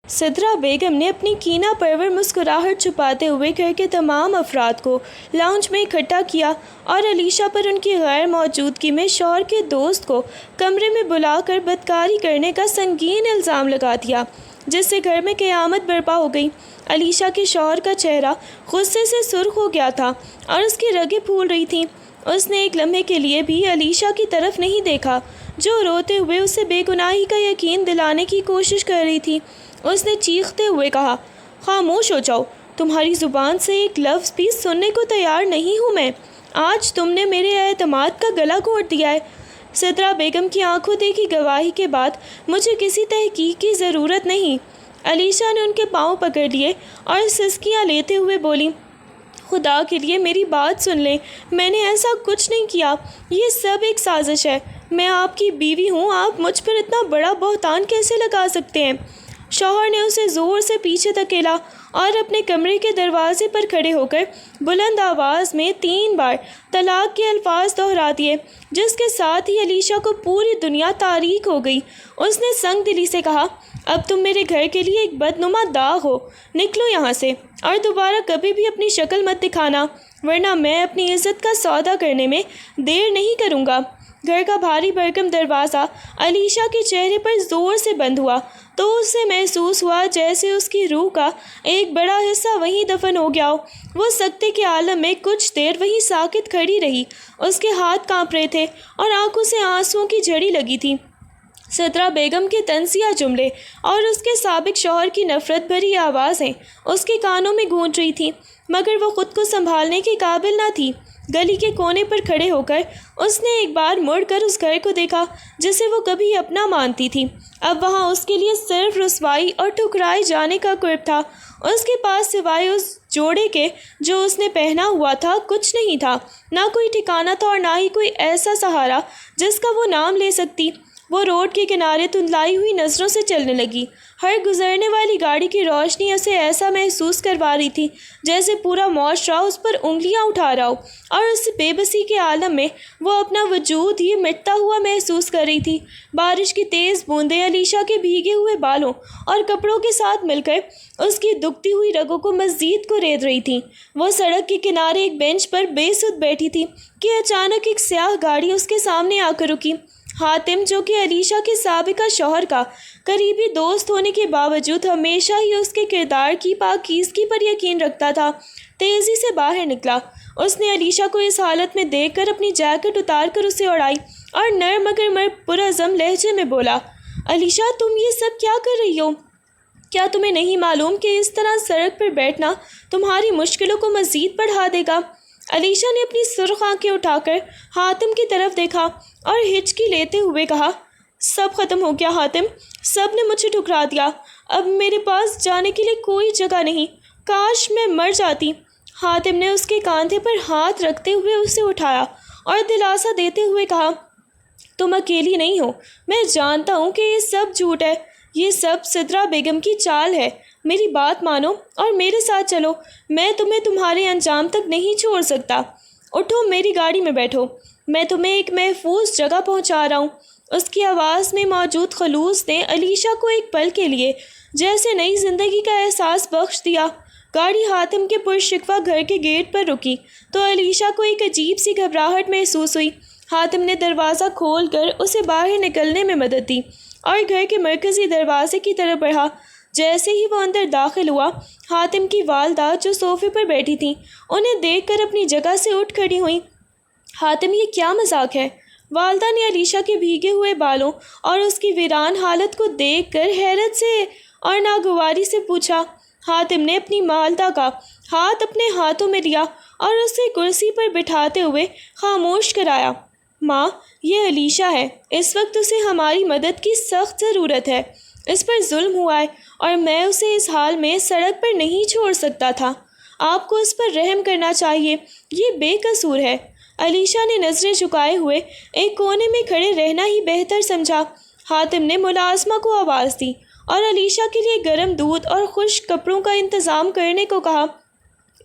سدرا بیگم نے اپنی کینہ پرور مسکراہٹ چھپاتے ہوئے گھر کے تمام افراد کو لاؤنج میں اکٹھا کیا اور علیشہ پر ان کی غیر موجودگی میں شوہر کے دوست کو کمرے میں بلا کر بدکاری کرنے کا سنگین الزام لگا دیا، جس سے گھر میں قیامت برپا ہو گئی۔ علیشہ کے شوہر کا چہرہ غصے سے سرخ ہو گیا تھا اور اس کی رگیں پھول رہی تھیں۔ اس نے ایک لمحے کے لیے بھی علیشہ کی طرف نہیں دیکھا، جو روتے ہوئے اسے بے گناہی کا یقین دلانے کی کوشش کر رہی تھی۔ اس نے چیختے ہوئے کہا، خاموش ہو جاؤ، تمہاری زبان سے ایک لفظ بھی سننے کو تیار نہیں ہوں میں۔ آج تم نے میرے اعتماد کا گلا گھونٹ دیا ہے۔ سدرا بیگم کی آنکھوں دیکھی گواہی کے بعد مجھے کسی تحقیق کی ضرورت نہیں۔ علیشہ نے ان کے پاؤں پکڑ لیے اور سسکیاں لیتے ہوئے بولی، خدا کے لیے میری بات سن لیں، میں نے ایسا کچھ نہیں کیا، یہ سب ایک سازش ہے۔ میں آپ کی بیوی ہوں، آپ مجھ پر اتنا بڑا بہتان کیسے لگا سکتے ہیں؟ شوہر نے اسے زور سے پیچھے دھکیلا اور اپنے کمرے کے دروازے پر کھڑے ہو کر بلند آواز میں 3 بار طلاق کے الفاظ دہرا دیے، جس کے ساتھ ہی علیشہ کو پوری دنیا تاریک ہو گئی۔ اس نے سنگ دلی سے کہا، اب تم میرے گھر کے لیے ایک بدنما داغ ہو، نکلو یہاں سے اور دوبارہ کبھی بھی اپنی شکل مت دکھانا، ورنہ میں اپنی عزت کا سودا کرنے میں دیر نہیں کروں گا۔ گھر کا بھاری بھرکم دروازہ علیشہ کے چہرے پر زور سے بند ہوا تو اسے محسوس ہوا جیسے اس کی روح کا ایک بڑا حصہ وہیں دفن ہو گیا ہو۔ وہ سکتے کے عالم میں کچھ دیر وہیں ساکت کھڑی رہی، اس کے ہاتھ کانپ رہے تھے اور آنکھوں سے آنسوؤں کی جھڑی لگی تھی۔ سدرا بیگم کے طنزیہ جملے اور اس کے سابق شوہر کی نفرت بھری آوازیں اس کے کانوں میں گونج رہی تھیں، مگر وہ خود کو سنبھالنے کے قابل نہ تھی۔ گلی کے کونے پر کھڑے ہو کر اس نے ایک بار مڑ کر اس گھر کو دیکھا جسے وہ کبھی اپنا مانتی تھی۔ اب وہاں اس کے لیے صرف رسوائی اور ٹھکرائے جانے کا کرب تھا۔ اس کے پاس سوائے اس جوڑے کے جو اس نے پہنا ہوا تھا کچھ نہیں تھا، نہ کوئی ٹھکانہ تھا اور نہ ہی کوئی ایسا سہارا جس کا وہ نام لے سکتی۔ وہ روڈ کے کنارے دھندلائی ہوئی نظروں سے چلنے لگی۔ ہر گزرنے والی گاڑی کی روشنی اسے ایسا محسوس کروا رہی تھی جیسے پورا معاشرہ اس پر انگلیاں اٹھا رہا ہو، اور اس بے بسی کے عالم میں وہ اپنا وجود ہی مٹتا ہوا محسوس کر رہی تھی۔ بارش کی تیز بوندیں علیشہ کے بھیگے ہوئے بالوں اور کپڑوں کے ساتھ مل کر اس کی دکھتی ہوئی رگوں کو مزید کرید رہی تھیں۔ وہ سڑک کے کنارے ایک بینچ پر بے سود بیٹھی تھی کہ اچانک ایک سیاہ گاڑی اس کے سامنے آ کر رکی۔ حاتم، جو کہ علیشہ کے سابقہ شوہر کا قریبی دوست ہونے کے باوجود ہمیشہ ہی اس کے کردار کی پاکیزگی پر یقین رکھتا تھا، تیزی سے باہر نکلا۔ اس نے علیشہ کو اس حالت میں دیکھ کر اپنی جیکٹ اتار کر اسے اڑائی اور نرم مگر پرعزم لہجے میں بولا، علیشہ، تم یہ سب کیا کر رہی ہو؟ کیا تمہیں نہیں معلوم کہ اس طرح سڑک پر بیٹھنا تمہاری مشکلوں کو مزید بڑھا دے گا؟ علیشہ نے اپنی سرخ آنکھیں اٹھا کر حاتم کی طرف دیکھا اور ہچکی لیتے ہوئے کہا، سب ختم ہو گیا حاتم، سب نے مجھے ٹھکرا دیا، اب میرے پاس جانے کے لیے کوئی جگہ نہیں، کاش میں مر جاتی۔ حاتم نے اس کے کاندھے پر ہاتھ رکھتے ہوئے اسے اٹھایا اور دلاسا دیتے ہوئے کہا، تم اکیلی نہیں ہو، میں جانتا ہوں کہ یہ سب جھوٹ ہے، یہ سب سدرا بیگم کی چال ہے۔ میری بات مانو اور میرے ساتھ چلو، میں تمہیں تمہارے انجام تک نہیں چھوڑ سکتا۔ اٹھو، میری گاڑی میں بیٹھو، میں تمہیں ایک محفوظ جگہ پہنچا رہا ہوں۔ اس کی آواز میں موجود خلوص نے علیشہ کو ایک پل کے لیے جیسے نئی زندگی کا احساس بخش دیا۔ گاڑی حاتم کے پرشکوہ گھر کے گیٹ پر رکی تو علیشہ کو ایک عجیب سی گھبراہٹ محسوس ہوئی۔ حاتم نے دروازہ کھول کر اسے باہر نکلنے میں مدد دی اور گھر کے مرکزی دروازے کی طرف بڑھا۔ جیسے ہی وہ اندر داخل ہوا، حاتم کی والدہ جو صوفے پر بیٹھی تھیں انہیں دیکھ کر اپنی جگہ سے اٹھ کھڑی ہوئیں۔ حاتم، یہ کیا مذاق ہے؟ والدہ نے علیشہ کے بھیگے ہوئے بالوں اور اس کی ویران حالت کو دیکھ کر حیرت سے اور ناگواری سے پوچھا۔ حاتم نے اپنی والدہ کا ہاتھ اپنے ہاتھوں میں لیا اور اسے کرسی پر بٹھاتے ہوئے خاموش کرایا۔ ماں، یہ علیشہ ہے، اس وقت اسے ہماری مدد کی سخت ضرورت ہے، اس پر ظلم ہوا ہے اور میں اسے اس حال میں سڑک پر نہیں چھوڑ سکتا تھا۔ آپ کو اس پر رحم کرنا چاہیے، یہ بے قصور ہے۔ علیشہ نے نظریں جھکائے ہوئے ایک کونے میں کھڑے رہنا ہی بہتر سمجھا۔ حاتم نے ملازمہ کو آواز دی اور علیشہ کے لیے گرم دودھ اور خشک کپڑوں کا انتظام کرنے کو کہا۔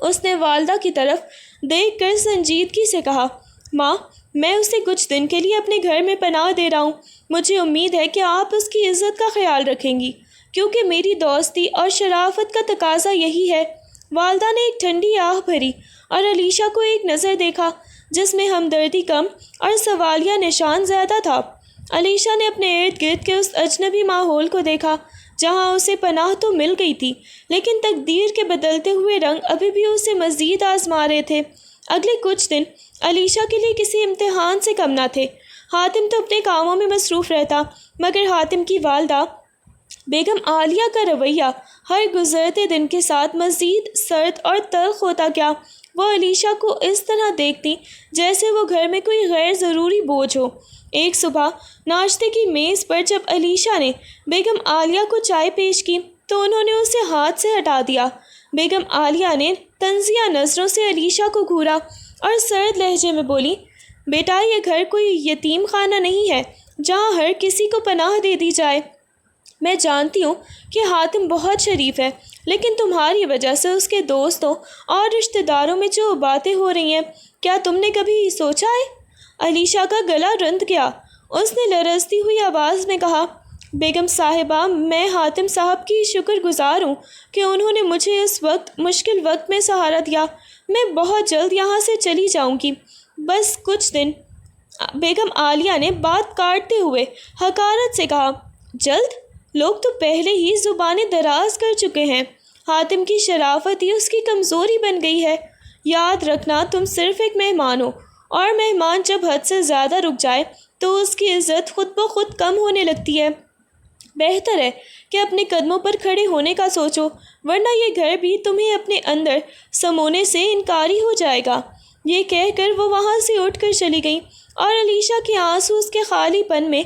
اس نے والدہ کی طرف دیکھ کر سنجیدگی سے کہا، ماں، میں اسے کچھ دن کے لیے اپنے گھر میں پناہ دے رہا ہوں، مجھے امید ہے کہ آپ اس کی عزت کا خیال رکھیں گی۔ کیونکہ میری دوستی اور شرافت کا تقاضا یہی ہے۔ والدہ نے ایک ٹھنڈی آہ بھری اور علیشہ کو ایک نظر دیکھا جس میں ہمدردی کم اور سوالیہ نشان زیادہ تھا۔ علیشہ نے اپنے ارد گرد کے اس اجنبی ماحول کو دیکھا جہاں اسے پناہ تو مل گئی تھی، لیکن تقدیر کے بدلتے ہوئے رنگ ابھی بھی اسے مزید آزما رہے تھے۔ اگلے کچھ دن علیشہ کے لیے کسی امتحان سے کم نہ تھے۔ حاتم تو اپنے کاموں میں مصروف رہتا، مگر حاتم کی والدہ بیگم عالیہ کا رویہ ہر گزرتے دن کے ساتھ مزید سرد اور تلخ ہوتا گیا۔ وہ علیشہ کو اس طرح دیکھتی جیسے وہ گھر میں کوئی غیر ضروری بوجھ ہو۔ ایک صبح ناشتے کی میز پر جب علیشہ نے بیگم عالیہ کو چائے پیش کی تو انہوں نے اسے ہاتھ سے ہٹا دیا۔ بیگم عالیہ نے طنزیہ نظروں سے علیشہ کو گھورا اور سرد لہجے میں بولی، بیٹا یہ گھر کوئی یتیم خانہ نہیں ہے جہاں ہر کسی کو پناہ دے دی جائے۔ میں جانتی ہوں کہ حاتم بہت شریف ہے، لیکن تمہاری وجہ سے اس کے دوستوں اور رشتہ داروں میں جو باتیں ہو رہی ہیں، کیا تم نے کبھی سوچا ہے؟ علیشہ کا گلا رند گیا۔ اس نے لرزتی ہوئی آواز میں کہا، بیگم صاحبہ، میں حاتم صاحب کی شکر گزار ہوں کہ انہوں نے مجھے اس مشکل وقت میں سہارا دیا۔ میں بہت جلد یہاں سے چلی جاؤں گی، بس کچھ دن۔ بیگم عالیہ نے بات کاٹتے ہوئے حقارت سے کہا، جلد؟ لوگ تو پہلے ہی زبانیں دراز کر چکے ہیں۔ حاتم کی شرافت ہی اس کی کمزوری بن گئی ہے۔ یاد رکھنا تم صرف ایک مہمان ہو، اور مہمان جب حد سے زیادہ رک جائے تو اس کی عزت خود بخود کم ہونے لگتی ہے۔ بہتر ہے کہ اپنے قدموں پر کھڑے ہونے کا سوچو، ورنہ یہ گھر بھی تمہیں اپنے اندر سمونے سے انکاری ہو جائے گا۔ یہ کہہ کر وہ وہاں سے اٹھ کر چلی گئی اور علیشہ کے آنسو اس کے خالی پن میں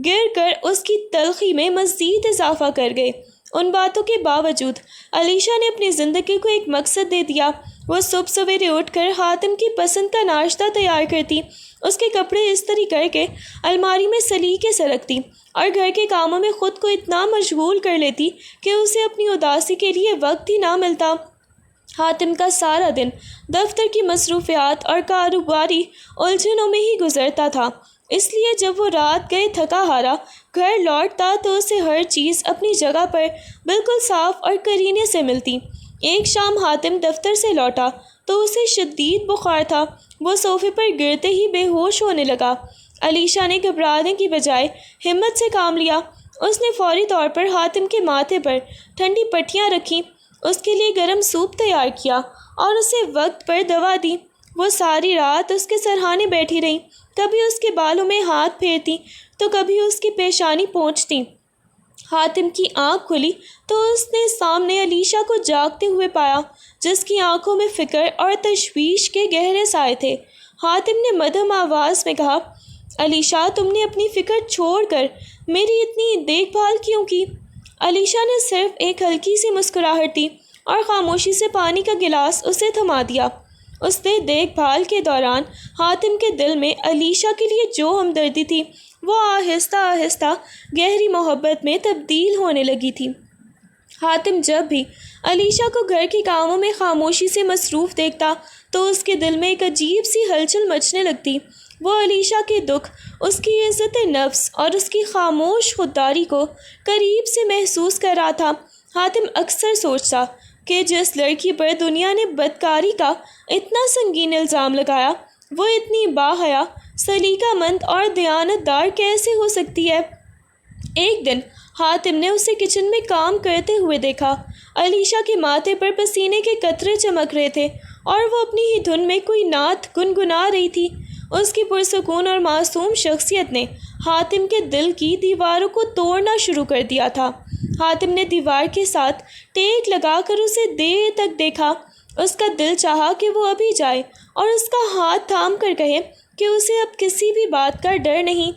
گر کر اس کی تلخی میں مزید اضافہ کر گئے۔ ان باتوں کے باوجود علیشہ نے اپنی زندگی کو ایک مقصد دے دیا۔ وہ صبح سویرے اٹھ کر حاتم کی پسند کا ناشتہ تیار کرتی، اس کے کپڑے استری کر کے الماری میں سلیقے سے رکھتی اور گھر کے کاموں میں خود کو اتنا مشغول کر لیتی کہ اسے اپنی اداسی کے لیے وقت ہی نہ ملتا۔ حاتم کا سارا دن دفتر کی مصروفیات اور کاروباری الجھنوں میں ہی گزرتا تھا، اس لیے جب وہ رات گئے تھکا ہارا گھر لوٹتا تو اسے ہر چیز اپنی جگہ پر بالکل صاف اور کرینے سے ملتی۔ ایک شام حاتم دفتر سے لوٹا تو اسے شدید بخار تھا۔ وہ صوفے پر گرتے ہی بے ہوش ہونے لگا۔ علیشہ نے گھبرانے کی بجائے ہمت سے کام لیا۔ اس نے فوری طور پر حاتم کے ماتھے پر ٹھنڈی پٹیاں رکھیں، اس کے لیے گرم سوپ تیار کیا اور اسے وقت پر دوا دی۔ وہ ساری رات اس کے سرہانے بیٹھی رہی، کبھی اس کے بالوں میں ہاتھ پھیرتی تو کبھی اس کی پیشانی پونچھتی۔ حاتم کی آنکھ کھلی تو اس نے سامنے علیشہ کو جاگتے ہوئے پایا، جس کی آنکھوں میں فکر اور تشویش کے گہرے سائے تھے۔ حاتم نے مدھم آواز میں کہا، علیشہ، تم نے اپنی فکر چھوڑ کر میری اتنی دیکھ بھال کیوں کی؟ علیشہ نے صرف ایک ہلکی سی مسکراہٹ دی اور خاموشی سے پانی کا گلاس اسے تھما دیا۔ اس نے دیکھ بھال کے دوران حاتم کے دل میں علیشہ کے لیے جو ہمدردی تھی وہ آہستہ آہستہ گہری محبت میں تبدیل ہونے لگی تھی۔ حاتم جب بھی علیشہ کو گھر کے کاموں میں خاموشی سے مصروف دیکھتا تو اس کے دل میں ایک عجیب سی ہلچل مچنے لگتی۔ وہ علیشہ کے دکھ، اس کی عزت نفس اور اس کی خاموش خودداری کو قریب سے محسوس کر رہا تھا۔ حاتم اکثر سوچتا کہ جس لڑکی پر دنیا نے بدکاری کا اتنا سنگین الزام لگایا، وہ اتنی باحیا، سلیقہ مند اور دیانت دار کیسے ہو سکتی ہے۔ ایک دن حاتم نے اسے کچن میں کام کرتے ہوئے دیکھا۔ علیشہ کے ماتھے پر پسینے کے قطرے چمک رہے تھے اور وہ اپنی ہی دھن میں کوئی نعت گنگنا رہی تھی۔ اس کی پرسکون اور معصوم شخصیت نے حاتم کے دل کی دیواروں کو توڑنا شروع کر دیا تھا۔ حاتم نے دیوار کے ساتھ ٹیک لگا کر اسے دیر تک دیکھا۔ اس کا دل چاہا کہ وہ ابھی جائے اور اس کا ہاتھ تھام کر کہے کہ اسے اب کسی بھی بات کا ڈر نہیں،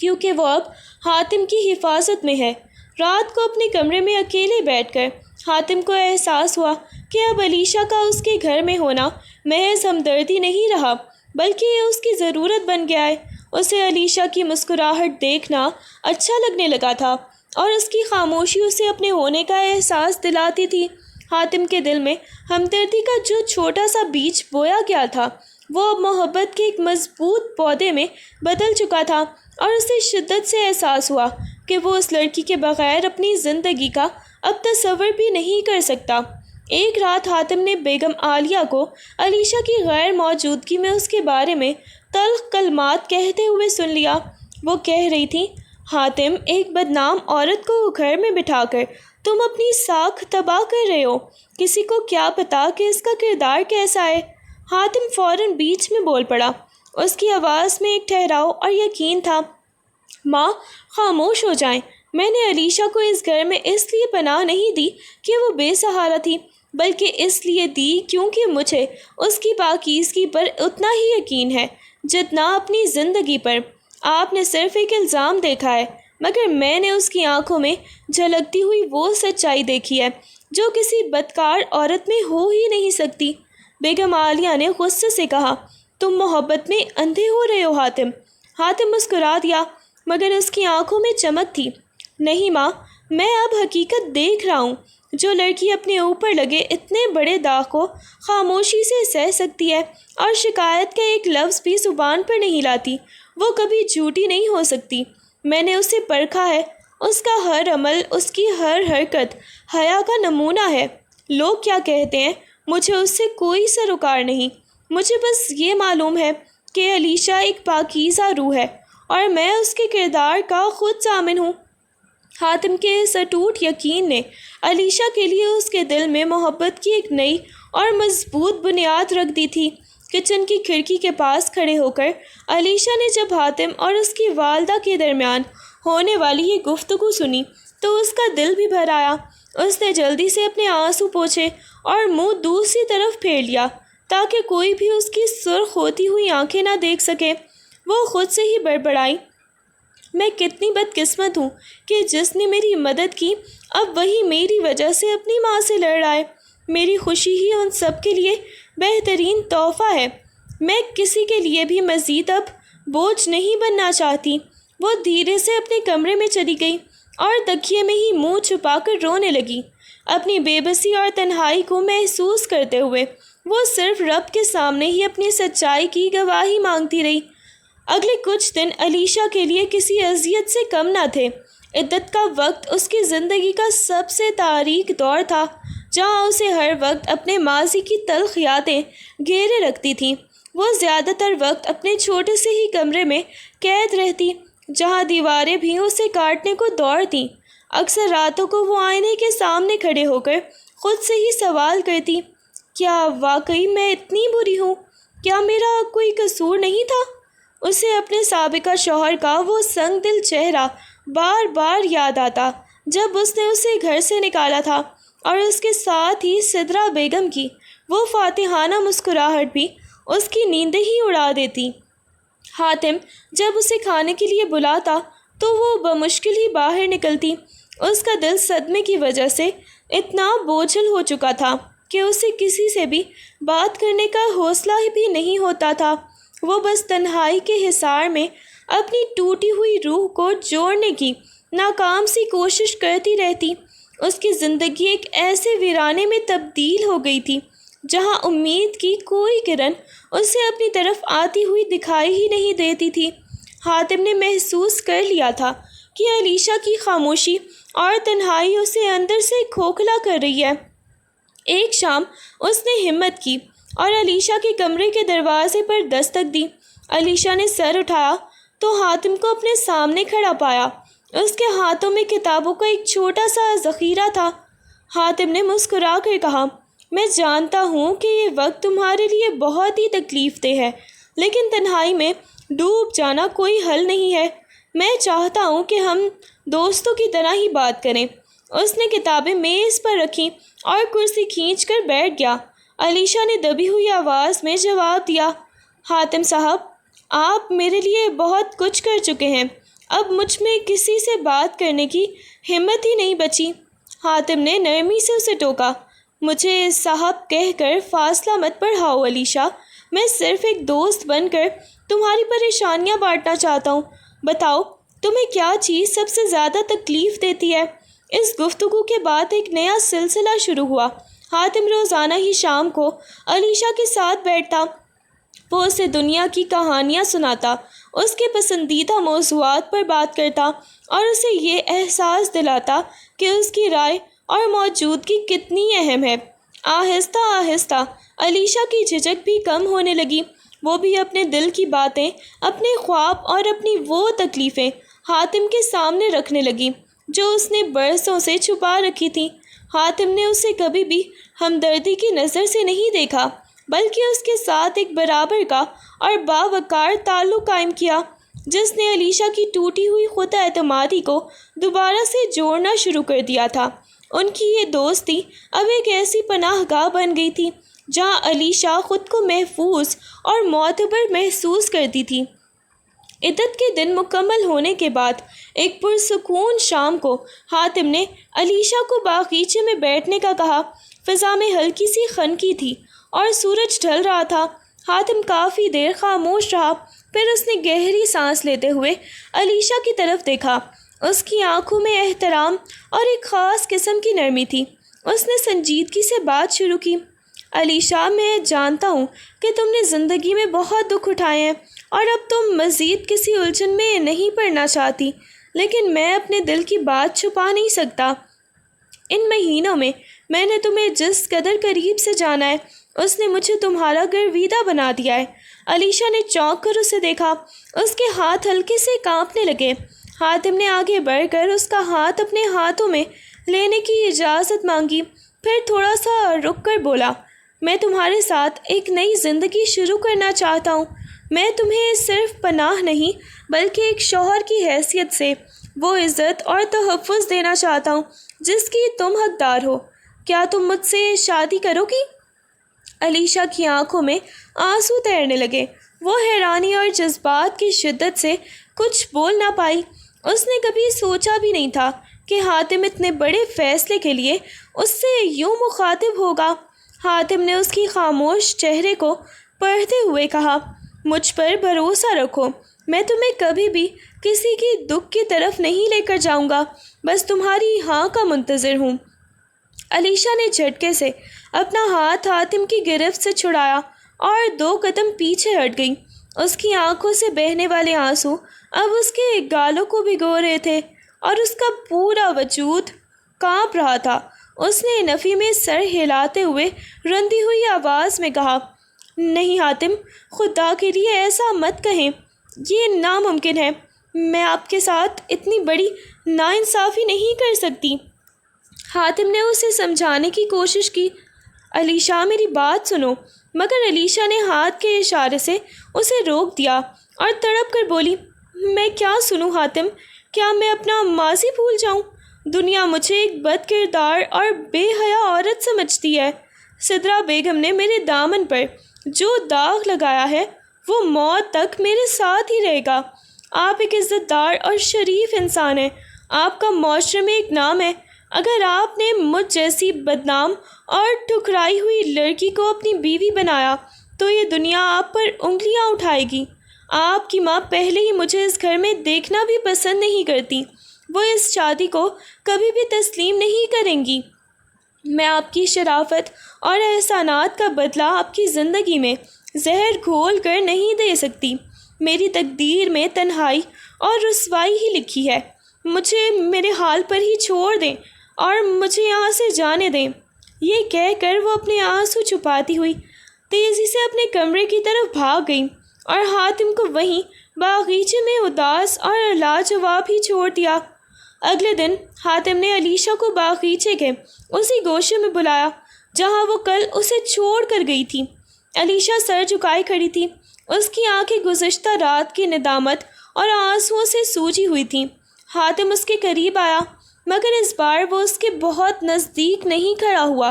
کیونکہ وہ اب حاتم کی حفاظت میں ہے۔ رات کو اپنے کمرے میں اکیلے بیٹھ کر حاتم کو احساس ہوا کہ اب علیشہ کا اس کے گھر میں ہونا محض ہمدردی نہیں رہا، بلکہ یہ اس کی ضرورت بن گیا ہے۔ اسے علیشہ کی مسکراہٹ دیکھنا اچھا لگنے لگا تھا اور اس کی خاموشی اسے اپنے ہونے کا احساس دلاتی تھی۔ حاتم کے دل میں ہمدردی کا جو چھوٹا سا بیج بویا گیا تھا وہ اب محبت کے ایک مضبوط پودے میں بدل چکا تھا، اور اسے شدت سے احساس ہوا کہ وہ اس لڑکی کے بغیر اپنی زندگی کا اب تصور بھی نہیں کر سکتا۔ ایک رات حاتم نے بیگم عالیہ کو علیشہ کی غیر موجودگی میں اس کے بارے میں تلخ کلمات کہتے ہوئے سن لیا۔ وہ کہہ رہی تھی، حاتم، ایک بدنام عورت کو گھر میں بٹھا کر تم اپنی ساکھ تباہ کر رہے ہو۔ کسی کو کیا پتا کہ اس کا کردار کیسا ہے۔ حاتم فوراً بیچ میں بول پڑا۔ اس کی آواز میں ایک ٹھہراؤ اور یقین تھا۔ ماں، خاموش ہو جائیں۔ میں نے علیشہ کو اس گھر میں اس لیے پناہ نہیں دی کہ وہ بے سہارا تھی، بلکہ اس لیے دی کیونکہ مجھے اس کی پاکیزگی پر اتنا ہی یقین ہے جتنا اپنی زندگی پر۔ آپ نے صرف ایک الزام دیکھا ہے، مگر میں نے اس کی آنکھوں میں جھلکتی ہوئی وہ سچائی دیکھی ہے جو کسی بدکار عورت میں ہو ہی نہیں سکتی۔ بیگم عالیہ نے غصے سے کہا، تم محبت میں اندھے ہو رہے ہو حاتم۔ حاتم مسکرا دیا، مگر اس کی آنکھوں میں چمک تھی۔ نہیں ماں، میں اب حقیقت دیکھ رہا ہوں۔ جو لڑکی اپنے اوپر لگے اتنے بڑے داغ کو خاموشی سے سہ سکتی ہے اور شکایت کا ایک لفظ بھی زبان پر نہیں لاتی، وہ کبھی جھوٹی نہیں ہو سکتی۔ میں نے اسے پرکھا ہے، اس کا ہر عمل، اس کی ہر حرکت حیا کا نمونہ ہے۔ لوگ کیا کہتے ہیں، مجھے اس سے کوئی سروکار نہیں۔ مجھے بس یہ معلوم ہے کہ علیشہ ایک پاکیزہ روح ہے اور میں اس کے کردار کا خود ضامن ہوں۔ حاتم کے اس اٹوٹ یقین نے علیشہ کے لیے اس کے دل میں محبت کی ایک نئی اور مضبوط بنیاد رکھ دی تھی۔ کچن کی کھڑکی کے پاس کھڑے ہو کر علیشہ نے جب حاتم اور اس کی والدہ کے درمیان ہونے والی یہ گفتگو سنی تو اس کا دل بھی بھر آیا۔ اس نے جلدی سے اپنے آنسو پوچھے اور منہ دوسری طرف پھیر لیا تاکہ کوئی بھی اس کی سرخ ہوتی ہوئی آنکھیں نہ دیکھ سکے۔ وہ خود سے ہی بڑبڑائی، میں کتنی بدقسمت ہوں کہ جس نے میری مدد کی اب وہی میری وجہ سے اپنی ماں سے لڑ رہا ہے۔ میری خوشی ہی ان سب کے لیے بہترین تحفہ ہے۔ میں کسی کے لیے بھی مزید اب بوجھ نہیں بننا چاہتی۔ وہ دھیرے سے اپنے کمرے میں چلی گئی اور تکیے میں ہی منہ چھپا کر رونے لگی۔ اپنی بے بسی اور تنہائی کو محسوس کرتے ہوئے وہ صرف رب کے سامنے ہی اپنی سچائی کی گواہی مانگتی رہی۔ اگلے کچھ دن علیشہ کے لیے کسی اذیت سے کم نہ تھے۔ عدت کا وقت اس کی زندگی کا سب سے تاریک دور تھا، جہاں اسے ہر وقت اپنے ماضی کی تلخ یادیں گھیرے رکھتی تھیں۔ وہ زیادہ تر وقت اپنے چھوٹے سے ہی کمرے میں قید رہتی، جہاں دیواریں بھی اسے کاٹنے کو دوڑتیں۔ اکثر راتوں کو وہ آئینے کے سامنے کھڑے ہو کر خود سے ہی سوال کرتی، کیا واقعی میں اتنی بری ہوں؟ کیا میرا کوئی قصور نہیں تھا؟ اسے اپنے سابقہ شوہر کا وہ سنگ دل چہرہ بار بار یاد آتا جب اس نے اسے گھر سے نکالا تھا، اور اس کے ساتھ ہی سدرا بیگم کی وہ فاتحانہ مسکراہٹ بھی اس کی نیندیں ہی اڑا دیتی۔ حاتم جب اسے کھانے کے لیے بلاتا تو وہ بمشکل ہی باہر نکلتی۔ اس کا دل صدمے کی وجہ سے اتنا بوجھل ہو چکا تھا کہ اسے کسی سے بھی بات کرنے کا حوصلہ بھی نہیں ہوتا تھا۔ وہ بس تنہائی کے حصار میں اپنی ٹوٹی ہوئی روح کو جوڑنے کی ناکام سی کوشش کرتی رہتی۔ اس کی زندگی ایک ایسے ویرانے میں تبدیل ہو گئی تھی جہاں امید کی کوئی کرن اسے اپنی طرف آتی ہوئی دکھائی ہی نہیں دیتی تھی۔ حاتم نے محسوس کر لیا تھا کہ علیشہ کی خاموشی اور تنہائی اسے اندر سے کھوکھلا کر رہی ہے۔ ایک شام اس نے ہمت کی اور علیشہ کے کمرے کے دروازے پر دستک دی۔ علیشہ نے سر اٹھایا تو حاتم کو اپنے سامنے کھڑا پایا۔ اس کے ہاتھوں میں کتابوں کا ایک چھوٹا سا ذخیرہ تھا۔ حاتم نے مسکرا کر کہا، میں جانتا ہوں کہ یہ وقت تمہارے لیے بہت ہی تکلیف دہ ہے، لیکن تنہائی میں ڈوب جانا کوئی حل نہیں ہے۔ میں چاہتا ہوں کہ ہم دوستوں کی طرح ہی بات کریں۔ اس نے کتابیں میز پر رکھیں اور کرسی کھینچ کر بیٹھ گیا۔ علیشہ نے دبی ہوئی آواز میں جواب دیا، حاتم صاحب، آپ میرے لیے بہت کچھ کر چکے ہیں، اب مجھ میں کسی سے بات کرنے کی ہمت ہی نہیں بچی۔ حاتم نے نرمی سے اسے ٹوکا، مجھے صاحب کہہ کر فاصلہ مت بڑھاؤ علیشہ، میں صرف ایک دوست بن کر تمہاری پریشانیاں بانٹنا چاہتا ہوں۔ بتاؤ تمہیں کیا چیز سب سے زیادہ تکلیف دیتی ہے؟ اس گفتگو کے بعد ایک نیا سلسلہ شروع ہوا۔ حاتم روزانہ ہی شام کو علیشہ کے ساتھ بیٹھتا، وہ اسے دنیا کی کہانیاں سناتا، اس کے پسندیدہ موضوعات پر بات کرتا اور اسے یہ احساس دلاتا کہ اس کی رائے اور موجودگی کتنی اہم ہے۔ آہستہ آہستہ علیشا کی جھجک بھی کم ہونے لگی۔ وہ بھی اپنے دل کی باتیں، اپنے خواب اور اپنی وہ تکلیفیں حاتم کے سامنے رکھنے لگی جو اس نے برسوں سے چھپا رکھی تھی۔ حاتم نے اسے کبھی بھی ہمدردی کی نظر سے نہیں دیکھا، بلکہ اس کے ساتھ ایک برابر کا اور باوقار تعلق قائم کیا، جس نے علیشا کی ٹوٹی ہوئی خود اعتمادی کو دوبارہ سے جوڑنا شروع کر دیا تھا۔ ان کی یہ دوستی اب ایک ایسی پناہ گاہ بن گئی تھی جہاں علیشا خود کو محفوظ اور معتبر محسوس کرتی تھی۔ عدت کے دن مکمل ہونے کے بعد ایک پرسکون شام کو حاتم نے علیشا کو باغیچے میں بیٹھنے کا کہا۔ فضا میں ہلکی سی خنکی تھی اور سورج ڈھل رہا تھا۔ حاتم کافی دیر خاموش رہا، پھر اس نے گہری سانس لیتے ہوئے علیشا کی طرف دیکھا۔ اس کی آنکھوں میں احترام اور ایک خاص قسم کی نرمی تھی۔ اس نے سنجیدگی سے بات شروع کی۔ علیشا، میں جانتا ہوں کہ تم نے زندگی میں بہت دکھ اٹھائے ہیں اور اب تم مزید کسی الجھن میں نہیں پڑنا چاہتی، لیکن میں اپنے دل کی بات چھپا نہیں سکتا۔ ان مہینوں میں نے تمہیں جس قدر قریب سے جانا ہے، اس نے مجھے تمہارا گرویدہ بنا دیا ہے۔ علیشا نے چونک کر اسے دیکھا۔ اس کے ہاتھ ہلکے سے کانپنے لگے۔ حاتم نے آگے بڑھ کر اس کا ہاتھ اپنے ہاتھوں میں لینے کی اجازت مانگی، پھر تھوڑا سا رک کر بولا، میں تمہارے ساتھ ایک نئی زندگی شروع کرنا چاہتا ہوں۔ میں تمہیں صرف پناہ نہیں بلکہ ایک شوہر کی حیثیت سے وہ عزت اور تحفظ دینا چاہتا ہوں جس کی تم حقدار ہو۔ کیا تم مجھ سے شادی کرو گی؟ علیشا کی آنکھوں میں آنسو تیرنے لگے۔ وہ حیرانی اور جذبات کی شدت سے کچھ بول نہ پائی۔ اس نے کبھی سوچا بھی نہیں تھا کہ حاتم اتنے بڑے فیصلے کے لیے اس سے یوں مخاطب ہوگا۔ حاتم نے اس کی خاموش چہرے کو پڑھتے ہوئے کہا، مجھ پر بھروسہ رکھو، میں تمہیں کبھی بھی کسی کی دکھ کی طرف نہیں لے کر جاؤں گا، بس تمہاری ہاں کا منتظر ہوں۔ علیشا نے جھٹکے سے اپنا ہاتھ حاتم کی گرفت سے چھڑایا اور 2 قدم پیچھے ہٹ گئی۔ اس کی آنکھوں سے بہنے والے آنسو اب اس کے گالوں کو بھگو رہے تھے اور اس کا پورا وجود کانپ رہا تھا۔ اس نے نفی میں سر ہلاتے ہوئے رندی ہوئی آواز میں کہا، نہیں حاتم، خدا کے لیے ایسا مت کہیں، یہ ناممکن ہے۔ میں آپ کے ساتھ اتنی بڑی ناانصافی نہیں کر سکتی۔ حاتم نے اسے سمجھانے کی کوشش کی، علیشا میری بات سنو، مگر علیشا نے ہاتھ کے اشارے سے اسے روک دیا اور تڑپ کر بولی، میں کیا سنوں حاتم؟ کیا میں اپنا ماضی بھول جاؤں؟ دنیا مجھے ایک بد کردار اور بے حیا عورت سمجھتی ہے۔ سدرا بیگم نے میرے دامن پر جو داغ لگایا ہے وہ موت تک میرے ساتھ ہی رہے گا۔ آپ ایک عزت دار اور شریف انسان ہیں، آپ کا معاشرے میں ایک نام ہے۔ اگر آپ نے مجھ جیسی بدنام اور ٹھکرائی ہوئی لڑکی کو اپنی بیوی بنایا تو یہ دنیا آپ پر انگلیاں اٹھائے گی۔ آپ کی ماں پہلے ہی مجھے اس گھر میں دیکھنا بھی پسند نہیں کرتی، وہ اس شادی کو کبھی بھی تسلیم نہیں کریں گی۔ میں آپ کی شرافت اور احسانات کا بدلہ آپ کی زندگی میں زہر گھول کر نہیں دے سکتی۔ میری تقدیر میں تنہائی اور رسوائی ہی لکھی ہے۔ مجھے میرے حال پر ہی چھوڑ دیں اور مجھے یہاں سے جانے دیں۔ یہ کہہ کر وہ اپنے آنسو چھپاتی ہوئی تیزی سے اپنے کمرے کی طرف بھاگ گئی اور حاتم کو وہیں باغیچے میں اداس اور لاجواب ہی چھوڑ دیا۔ اگلے دن حاتم نے علیشا کو باغیچے کے اسی گوشے میں بلایا جہاں وہ کل اسے چھوڑ کر گئی تھی۔ علیشا سر جھکائے کھڑی تھی، اس کی آنکھیں گزشتہ رات کی ندامت اور آنسوؤں سے سوجی ہوئی تھیں۔ حاتم اس کے قریب آیا، مگر اس بار وہ اس کے بہت نزدیک نہیں کھڑا ہوا،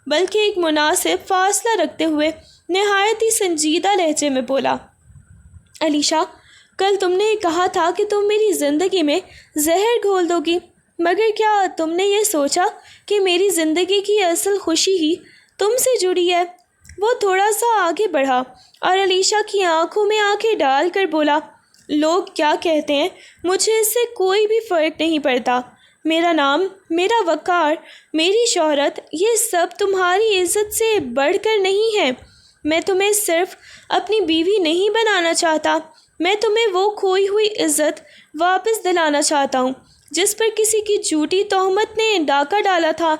بلکہ ایک مناسب فاصلہ رکھتے ہوئے نہایت ہی سنجیدہ لہجے میں بولا، علیشا، کل تم نے کہا تھا کہ تم میری زندگی میں زہر گھول دو گی، مگر کیا تم نے یہ سوچا کہ میری زندگی کی اصل خوشی ہی تم سے جڑی ہے؟ وہ تھوڑا سا آگے بڑھا اور علیشا کی آنکھوں میں آنکھیں ڈال کر بولا، لوگ کیا کہتے ہیں مجھے اس سے کوئی بھی فرق نہیں پڑتا۔ میرا نام، میرا وقار، میری شہرت، یہ سب تمہاری عزت سے بڑھ کر نہیں ہے۔ میں تمہیں صرف اپنی بیوی نہیں بنانا چاہتا، میں تمہیں وہ کھوئی ہوئی عزت واپس دلانا چاہتا ہوں جس پر کسی کی جھوٹی تہمت نے ڈاکہ ڈالا تھا۔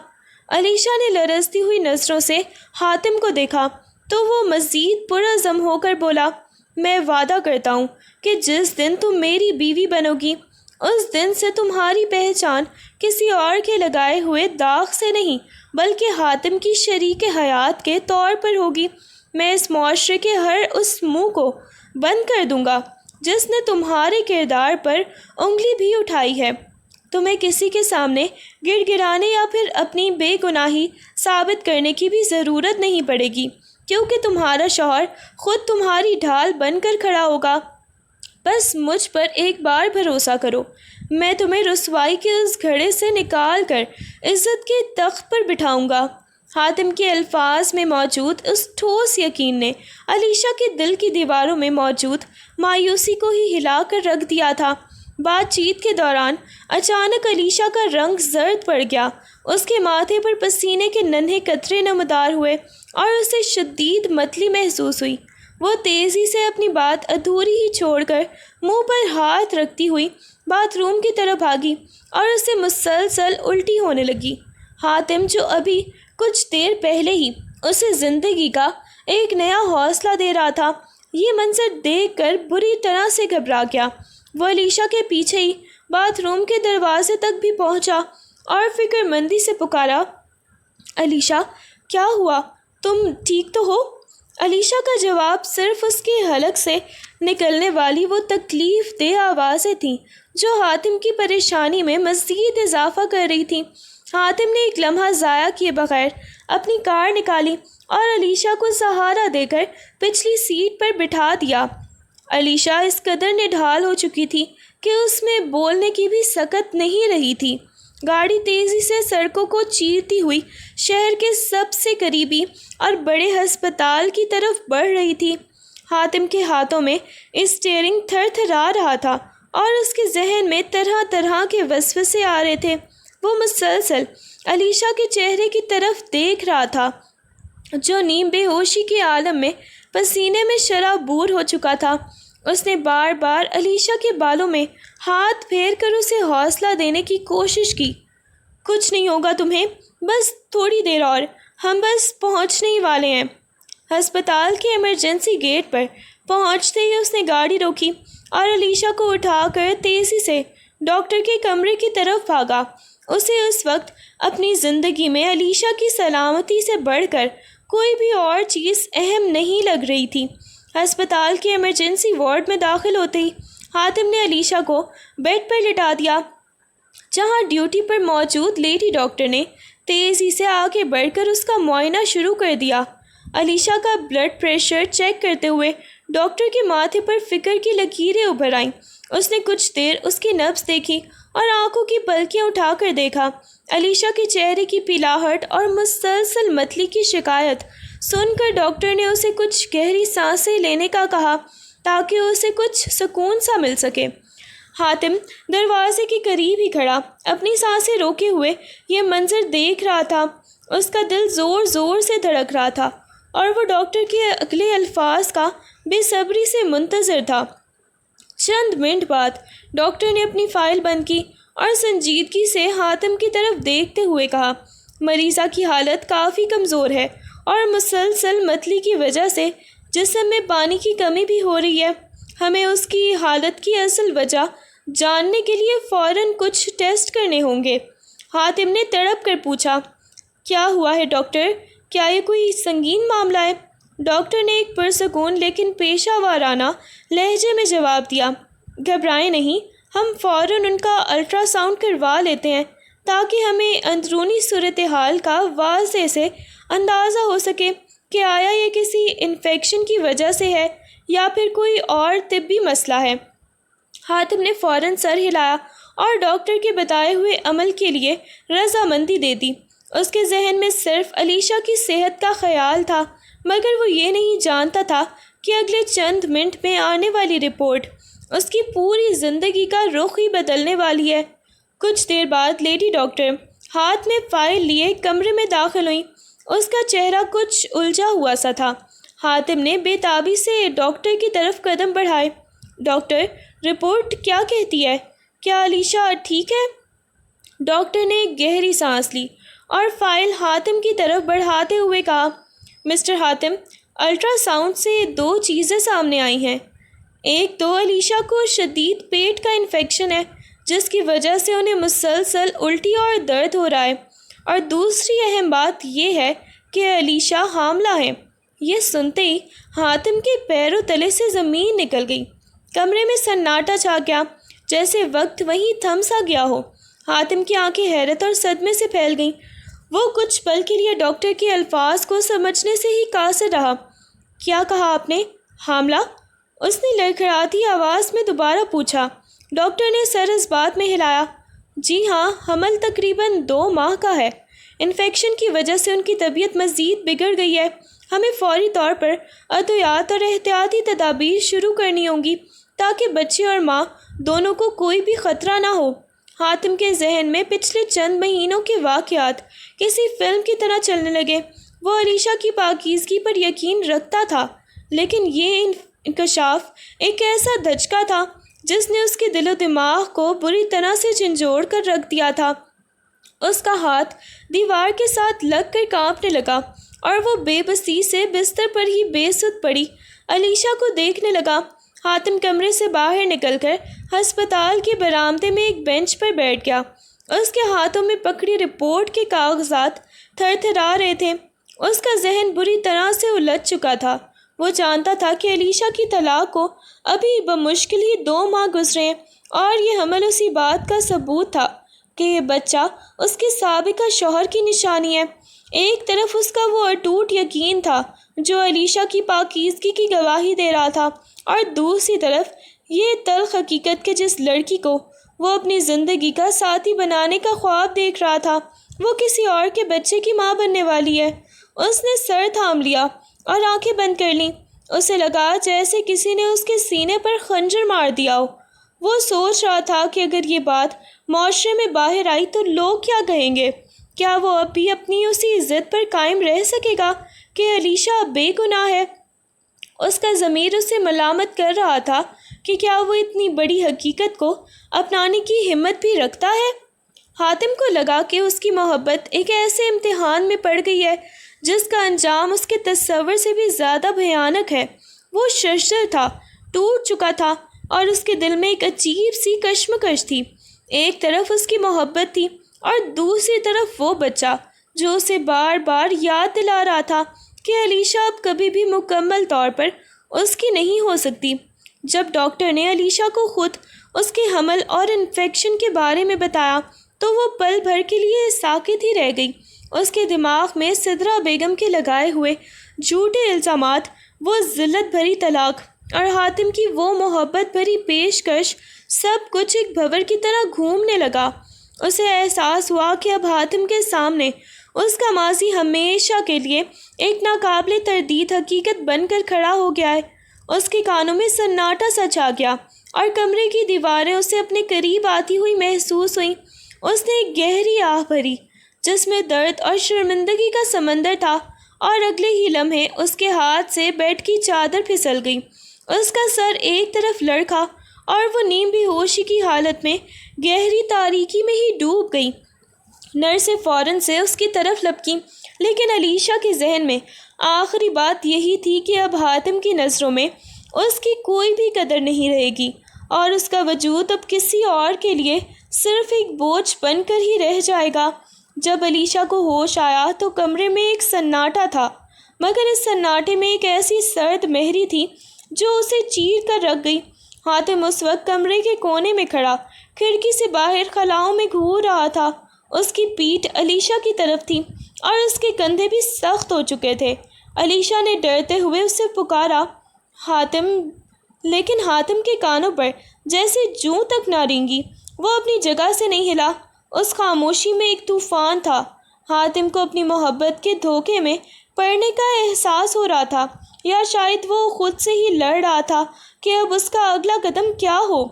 علیشا نے لرزتی ہوئی نظروں سے حاتم کو دیکھا تو وہ مزید پرعزم ہو کر بولا، میں وعدہ کرتا ہوں کہ جس دن تم میری بیوی بنو گی اس دن سے تمہاری پہچان کسی اور کے لگائے ہوئے داغ سے نہیں بلکہ حاتم کی شریک حیات کے طور پر ہوگی۔ میں اس معاشرے کے ہر اس منہ کو بند کر دوں گا جس نے تمہارے کردار پر انگلی بھی اٹھائی ہے۔ تمہیں کسی کے سامنے گڑ گڑانے یا پھر اپنی بے گناہی ثابت کرنے کی بھی ضرورت نہیں پڑے گی، کیونکہ تمہارا شوہر خود تمہاری ڈھال بن کر کھڑا ہوگا۔ بس مجھ پر ایک بار بھروسہ کرو، میں تمہیں رسوائی کے اس گھڑے سے نکال کر عزت کے تخت پر بٹھاؤں گا۔ حاتم کے الفاظ میں موجود اس ٹھوس یقین نے علیشا کے دل کی دیواروں میں موجود مایوسی کو ہی ہلا کر رکھ دیا تھا۔ بات چیت کے دوران اچانک علیشا کا رنگ زرد پڑ گیا، اس کے ماتھے پر پسینے کے ننھے قطرے نمودار ہوئے اور اسے شدید متلی محسوس ہوئی۔ وہ تیزی سے اپنی بات ادھوری ہی چھوڑ کر منہ پر ہاتھ رکھتی ہوئی باتھ روم کی طرف بھاگی اور اسے مسلسل الٹی ہونے لگی۔ حاتم جو ابھی کچھ دیر پہلے ہی اسے زندگی کا ایک نیا حوصلہ دے رہا تھا، یہ منظر دیکھ کر بری طرح سے گھبرا گیا۔ وہ علیشا کے پیچھے ہی باتھ روم کے دروازے تک بھی پہنچا اور فکر مندی سے پکارا، علیشا کیا ہوا؟ تم ٹھیک تو ہو؟ علیشا کا جواب صرف اس کے حلق سے نکلنے والی وہ تکلیف دہ آوازیں تھیں جو حاتم کی پریشانی میں مزید اضافہ کر رہی تھیں۔ حاتم نے ایک لمحہ ضائع کیے بغیر اپنی کار نکالی اور علیشا کو سہارا دے کر پچھلی سیٹ پر بٹھا دیا۔ علیشا اس قدر نڈھال ہو چکی تھی کہ اس میں بولنے کی بھی سکت نہیں رہی تھی۔ گاڑی تیزی سے سڑکوں کو چیرتی ہوئی شہر کے سب سے قریبی اور بڑے ہسپتال کی طرف بڑھ رہی تھی۔ حاتم کے ہاتھوں میں اسٹیئرنگ تھر تھرا رہا تھا اور اس کے ذہن میں طرح طرح کے وسوسے آ رہے تھے۔ وہ مسلسل علیشا کے چہرے کی طرف دیکھ رہا تھا جو نیم بے ہوشی کے عالم میں پسینے میں شرابور ہو چکا تھا۔ اس نے بار بار علیشا کے بالوں میں ہاتھ پھیر کر اسے حوصلہ دینے کی کوشش کی۔ کچھ نہیں ہوگا تمہیں، بس تھوڑی دیر اور، ہم بس پہنچنے ہی والے ہیں۔ ہسپتال کے ایمرجنسی گیٹ پر پہنچتے ہی اس نے گاڑی روکی اور علیشا کو اٹھا کر تیزی سے ڈاکٹر کے کمرے کی طرف بھاگا۔ اسے اس وقت اپنی زندگی میں علیشا کی سلامتی سے بڑھ کر کوئی بھی اور چیز اہم نہیں لگ رہی تھی۔ ہسپتال کے ایمرجنسی وارڈ میں داخل ہوتے ہی حاتم نے علیشا کو بیڈ پر لٹا دیا، جہاں ڈیوٹی پر موجود لیڈی ڈاکٹر نے تیزی سے آگے بڑھ کر اس کا معائنہ شروع کر دیا۔ علیشا کا بلڈ پریشر چیک کرتے ہوئے ڈاکٹر کے ماتھے پر فکر کی لکیریں ابھر آئیں۔ اس نے کچھ دیر اس کی نبض دیکھی اور آنکھوں کی پلکیاں اٹھا کر دیکھا۔ علیشا کے چہرے کی پیلاہٹ اور مسلسل متلی کی شکایت سن کر ڈاکٹر نے اسے کچھ گہری سانسیں لینے کا کہا تاکہ اسے کچھ سکون سا مل سکے۔ حاتم دروازے کے قریب ہی کھڑا اپنی سانسیں روکے ہوئے یہ منظر دیکھ رہا تھا۔ اس کا دل زور زور سے دھڑک رہا تھا اور وہ ڈاکٹر کے اگلے الفاظ کا بے صبری سے منتظر تھا۔ چند منٹ بعد ڈاکٹر نے اپنی فائل بند کی اور سنجیدگی سے حاتم کی طرف دیکھتے ہوئے کہا، مریضہ کی حالت کافی کمزور ہے اور مسلسل متلی کی وجہ سے جسم میں پانی کی کمی بھی ہو رہی ہے۔ ہمیں اس کی حالت کی اصل وجہ جاننے کے لیے فوراً کچھ ٹیسٹ کرنے ہوں گے۔ حاتم نے تڑپ کر پوچھا، کیا ہوا ہے ڈاکٹر؟ کیا یہ کوئی سنگین معاملہ ہے؟ ڈاکٹر نے ایک پرسکون لیکن پیشہ ورانہ لہجے میں جواب دیا، گھبرائیں نہیں، ہم فوراً ان کا الٹرا ساؤنڈ کروا لیتے ہیں تاکہ ہمیں اندرونی صورتحال کا واضح سے اندازہ ہو سکے کہ آیا یہ کسی انفیکشن کی وجہ سے ہے یا پھر کوئی اور طبی مسئلہ ہے۔ حاتم نے فوراً سر ہلایا اور ڈاکٹر کے بتائے ہوئے عمل کے لیے رضامندی دے دی۔ اس کے ذہن میں صرف علیشا کی صحت کا خیال تھا، مگر وہ یہ نہیں جانتا تھا کہ اگلے چند منٹ میں آنے والی رپورٹ اس کی پوری زندگی کا رخ ہی بدلنے والی ہے۔ کچھ دیر بعد لیڈی ڈاکٹر ہاتھ میں فائل لیے کمرے میں داخل ہوئیں۔ اس کا چہرہ کچھ الجھا ہوا سا تھا۔ حاتم نے بےتابی سے ڈاکٹر کی طرف قدم بڑھائے۔ ڈاکٹر، رپورٹ کیا کہتی ہے؟ کیا علیشہ ٹھیک ہے؟ ڈاکٹر نے ایک گہری سانس لی اور فائل حاتم کی طرف بڑھاتے ہوئے کہا، مسٹر حاتم، الٹرا ساؤنڈ سے 2 چیزیں سامنے آئی ہیں۔ ایک تو علیشہ کو شدید پیٹ کا انفیکشن ہے جس کی وجہ سے انہیں مسلسل الٹی اور درد ہو رہا ہے، اور دوسری اہم بات یہ ہے کہ علیشہ حاملہ ہے۔ یہ سنتے ہی حاتم کے پیروں تلے سے زمین نکل گئی۔ کمرے میں سناٹا چھا گیا، جیسے وقت وہیں تھم سا گیا ہو۔ حاتم کی آنکھیں حیرت اور صدمے سے پھیل گئیں۔ وہ کچھ پل کے لیے ڈاکٹر کے الفاظ کو سمجھنے سے ہی قاصر رہا۔ کیا کہا آپ نے؟ حاملہ؟ اس نے لڑکھڑاتی آواز میں دوبارہ پوچھا۔ ڈاکٹر نے سر اس بات میں ہلایا۔ جی ہاں، حمل تقریباً 2 ماہ کا ہے۔ انفیکشن کی وجہ سے ان کی طبیعت مزید بگڑ گئی ہے۔ ہمیں فوری طور پر ادویات اور احتیاطی تدابیر شروع کرنی ہوں گی تاکہ بچے اور ماں دونوں کو کوئی بھی خطرہ نہ ہو۔ حاتم کے ذہن میں پچھلے چند مہینوں کے واقعات کسی فلم کی طرح چلنے لگے۔ وہ علیشہ کی پاکیزگی پر یقین رکھتا تھا، لیکن یہ انکشاف ایک ایسا دھچکا تھا جس نے اس کے دل و دماغ کو بری طرح سے جھنجھوڑ کر رکھ دیا تھا۔ اس کا ہاتھ دیوار کے ساتھ لگ کر کانپنے لگا اور وہ بے بسی سے بستر پر ہی بے سدھ پڑی علیشہ کو دیکھنے لگا۔ حاتم کمرے سے باہر نکل کر ہسپتال کے برآمدے میں ایک بینچ پر بیٹھ گیا۔ اس کے ہاتھوں میں پکڑی رپورٹ کے کاغذات تھر تھرا رہے تھے۔ اس کا ذہن بری طرح سے الجھ چکا تھا۔ وہ جانتا تھا کہ علیشہ کی طلاق کو ابھی بمشکل ہی 2 ماہ گزرے ہیں، اور یہ حمل اسی بات کا ثبوت تھا کہ یہ بچہ اس کے سابقہ شوہر کی نشانی ہے۔ ایک طرف اس کا وہ اٹوٹ یقین تھا جو علیشہ کی پاکیزگی کی گواہی دے رہا تھا، اور دوسری طرف یہ تلخ حقیقت کہ جس لڑکی کو وہ اپنی زندگی کا ساتھی بنانے کا خواب دیکھ رہا تھا وہ کسی اور کے بچے کی ماں بننے والی ہے۔ اس نے سر تھام لیا اور آنکھیں بند کر لیں۔ اسے لگا جیسے کسی نے اس کے سینے پر خنجر مار دیا ہو۔ وہ سوچ رہا تھا کہ اگر یہ بات معاشرے میں باہر آئی تو لوگ کیا کہیں گے؟ کیا وہ اب بھی اپنی اسی ضد پر قائم رہ سکے گا کہ علیشہ بے گناہ ہے؟ اس کا ضمیر اسے ملامت کر رہا تھا کہ کیا وہ اتنی بڑی حقیقت کو اپنانے کی ہمت بھی رکھتا ہے؟ حاتم کو لگا کہ اس کی محبت ایک ایسے امتحان میں پڑ گئی ہے جس کا انجام اس کے تصور سے بھی زیادہ بھیانک ہے۔ وہ شرشر تھا، ٹوٹ چکا تھا، اور اس کے دل میں ایک عجیب سی کشمکش تھی۔ ایک طرف اس کی محبت تھی اور دوسری طرف وہ بچہ جو اسے بار بار یاد دلا رہا تھا کہ علیشہ اب کبھی بھی مکمل طور پر اس کی نہیں ہو سکتی۔ جب ڈاکٹر نے علیشہ کو خود اس کے حمل اور انفیکشن کے بارے میں بتایا تو وہ پل بھر کے لیے ساکت ہی رہ گئی۔ اس کے دماغ میں سدرا بیگم کے لگائے ہوئے جھوٹے الزامات، وہ ذلت بھری طلاق اور حاتم کی وہ محبت بھری پیشکش، سب کچھ ایک بھنور کی طرح گھومنے لگا۔ اسے احساس ہوا کہ اب حاتم کے سامنے اس کا ماضی ہمیشہ کے لیے ایک ناقابل تردید حقیقت بن کر کھڑا ہو گیا ہے۔ اس کے کانوں میں سناٹا سا چھا گیا اور کمرے کی دیواریں اسے اپنے قریب آتی ہوئی محسوس ہوئیں۔ اس نے ایک گہری آہ بھری جس میں درد اور شرمندگی کا سمندر تھا، اور اگلے ہی لمحے اس کے ہاتھ سے بیڈ کی چادر پھسل گئی۔ اس کا سر ایک طرف لڑکھا اور وہ نیم بے ہوشی کی حالت میں گہری تاریکی میں ہی ڈوب گئی۔ نرسیں فوراً سے اس کی طرف لپکیں، لیکن علیشہ کے ذہن میں آخری بات یہی تھی کہ اب حاتم کی نظروں میں اس کی کوئی بھی قدر نہیں رہے گی، اور اس کا وجود اب کسی اور کے لیے صرف ایک بوجھ بن کر ہی رہ جائے گا۔ جب علیشہ کو ہوش آیا تو کمرے میں ایک سناٹا تھا، مگر اس سناٹے میں ایک ایسی سرد مہری تھی جو اسے چیر کر رکھ گئی۔ حاتم اس وقت کمرے کے کونے میں کھڑا کھڑکی سے باہر خلاؤں میں گھور رہا تھا۔ اس کی پیٹھ علیشہ کی طرف تھی اور اس کے کندھے بھی سخت ہو چکے تھے۔ علیشہ نے ڈرتے ہوئے اسے پکارا، حاتم، لیکن حاتم کے کانوں پر جیسے جوں تک نہ رینگی۔ وہ اپنی جگہ سے نہیں ہلا۔ اس خاموشی میں ایک طوفان تھا۔ حاتم کو اپنی محبت کے دھوکے میں پڑنے کا احساس ہو رہا تھا، یا شاید وہ خود سے ہی لڑ رہا تھا کہ اب اس کا اگلا قدم کیا ہو۔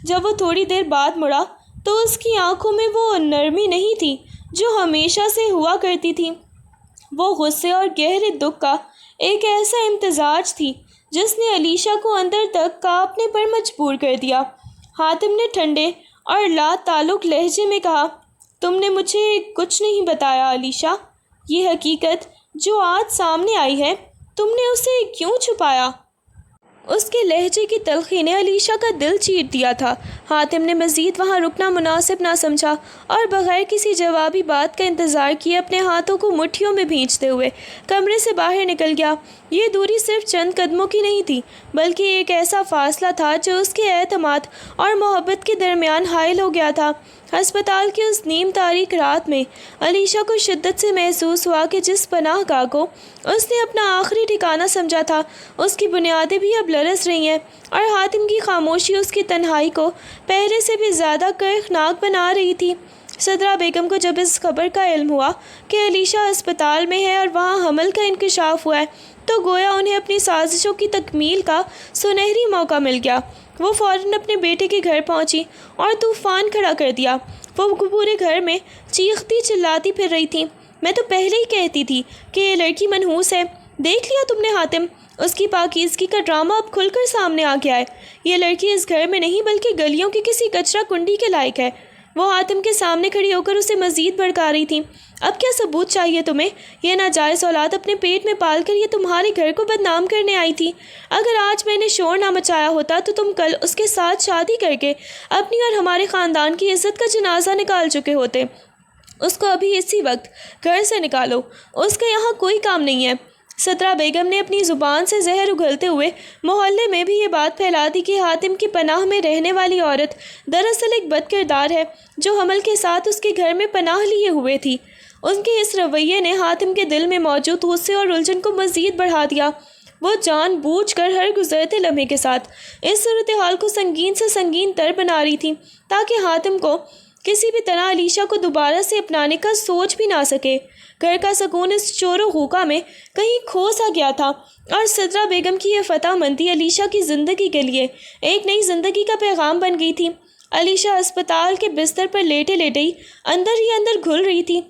جب وہ تھوڑی دیر بعد مڑا تو اس کی آنکھوں میں وہ نرمی نہیں تھی جو ہمیشہ سے ہوا کرتی تھی۔ وہ غصے اور گہرے دکھ کا ایک ایسا امتزاج تھی جس نے علیشہ کو اندر تک کانپنے پر مجبور کر دیا۔ حاتم نے ٹھنڈے اور لا تعلق لہجے میں کہا، تم نے مجھے کچھ نہیں بتایا علیشہ، یہ حقیقت جو آج سامنے آئی ہے تم نے اسے کیوں چھپایا؟ اس کے لہجے کی تلخی نے علیشہ کا دل چیر دیا تھا۔ حاتم نے مزید وہاں رکنا مناسب نہ سمجھا اور بغیر کسی جوابی بات کا انتظار کیے اپنے ہاتھوں کو مٹھیوں میں بھینچتے ہوئے کمرے سے باہر نکل گیا۔ یہ دوری صرف چند قدموں کی نہیں تھی، بلکہ ایک ایسا فاصلہ تھا جو اس کے اعتماد اور محبت کے درمیان حائل ہو گیا تھا۔ ہسپتال کی اس نیم تاریک رات میں علیشہ کو شدت سے محسوس ہوا کہ جس پناہ گاہ کو اس نے اپنا آخری ٹھکانہ سمجھا تھا، اس کی بنیادیں بھی اب لرز رہی ہیں، اور حاتم کی خاموشی اس کی تنہائی کو پہلے سے بھی زیادہ کرخناک بنا رہی تھی۔ سدرا بیگم کو جب اس خبر کا علم ہوا کہ علیشہ ہسپتال میں ہے اور وہاں حمل کا انکشاف ہوا ہے، تو گویا انہیں اپنی سازشوں کی تکمیل کا سنہری موقع مل گیا۔ وہ فوراً اپنے بیٹے کے گھر پہنچی اور طوفان کھڑا کر دیا۔ وہ پورے گھر میں چیختی چلاتی پھر رہی تھی، میں تو پہلے ہی کہتی تھی کہ یہ لڑکی منحوس ہے، دیکھ لیا تم نے حاتم، اس کی پاکیزگی کا ڈرامہ اب کھل کر سامنے آ گیا ہے۔ یہ لڑکی اس گھر میں نہیں بلکہ گلیوں کی کسی کچرا کنڈی کے لائق ہے۔ وہ حاتم کے سامنے کھڑی ہو کر اسے مزید بھڑکا رہی تھی، اب کیا ثبوت چاہیے تمہیں؟ یہ ناجائز اولاد اپنے پیٹ میں پال کر یہ تمہارے گھر کو بدنام کرنے آئی تھی۔ اگر آج میں نے شور نہ مچایا ہوتا تو تم کل اس کے ساتھ شادی کر کے اپنی اور ہمارے خاندان کی عزت کا جنازہ نکال چکے ہوتے۔ اس کو ابھی اسی وقت گھر سے نکالو، اس کا یہاں کوئی کام نہیں ہے۔ سدرا بیگم نے اپنی زبان سے زہر اگلتے ہوئے محلے میں بھی یہ بات پھیلا دی کہ حاتم کی پناہ میں رہنے والی عورت دراصل ایک بد کردار ہے جو حمل کے ساتھ اس کے گھر میں پناہ لیے ہوئے تھی۔ ان کے اس رویے نے حاتم کے دل میں موجود غصے اور الجھن کو مزید بڑھا دیا۔ وہ جان بوجھ کر ہر گزرتے لمحے کے ساتھ اس صورتحال کو سنگین سے سنگین تر بنا رہی تھی تاکہ حاتم کو کسی بھی طرح علیشہ کو دوبارہ سے اپنانے کا سوچ بھی نہ سکے۔ گھر کا سکون اس شور و غوغا میں کہیں کھو سا گیا تھا، اور سدرا بیگم کی یہ فتح مندی علیشہ کی زندگی کے لیے ایک نئی زندگی کا پیغام بن گئی تھی۔ علیشہ اسپتال کے بستر پر لیٹے لیٹے ہی اندر گھل رہی تھی۔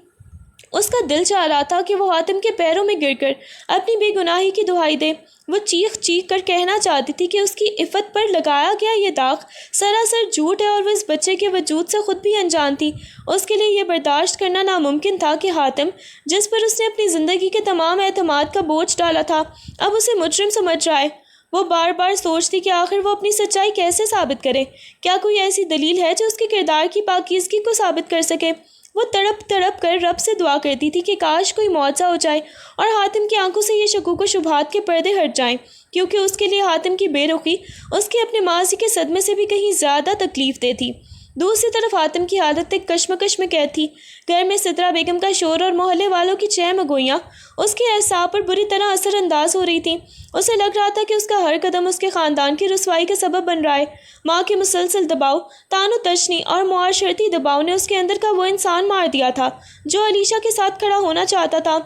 اس کا دل چاہ رہا تھا کہ وہ حاتم کے پیروں میں گر کر اپنی بے گناہی کی دہائی دے۔ وہ چیخ کر کہنا چاہتی تھی کہ اس کی عفت پر لگایا گیا یہ داغ سراسر جھوٹ ہے اور وہ اس بچے کے وجود سے خود بھی انجان تھی۔ اس کے لیے یہ برداشت کرنا ناممکن تھا کہ حاتم، جس پر اس نے اپنی زندگی کے تمام اعتماد کا بوجھ ڈالا تھا، اب اسے مجرم سمجھ رہا ہے۔ وہ بار بار سوچتی کہ آخر وہ اپنی سچائی کیسے ثابت کرے، کیا کوئی ایسی دلیل ہے جو اس کے کردار کی پاکیزگی کو ثابت کر سکے۔ وہ تڑپ کر رب سے دعا کرتی تھی کہ کاش کوئی معجزہ ہو جائے اور حاتم کی آنکھوں سے یہ شکوک و شبہات کے پردے ہٹ جائیں، کیونکہ اس کے لیے حاتم کی بے رخی اس کے اپنے ماضی کے صدمے سے بھی کہیں زیادہ تکلیف دہ تھی۔ دوسری طرف حاتم کی حالت ایک کشمکش میں قید تھی۔ گھر میں سدرا بیگم کا شور اور محلے والوں کی چہ مگوئیاں اس کے اعصاب پر بری طرح اثر انداز ہو رہی تھیں۔ اسے لگ رہا تھا کہ اس کا ہر قدم اس کے خاندان کی رسوائی کا سبب بن رہا ہے۔ ماں کے مسلسل دباؤ، طعن و تشنی اور معاشرتی دباؤ نے اس کے اندر کا وہ انسان مار دیا تھا جو علیشہ کے ساتھ کھڑا ہونا چاہتا تھا۔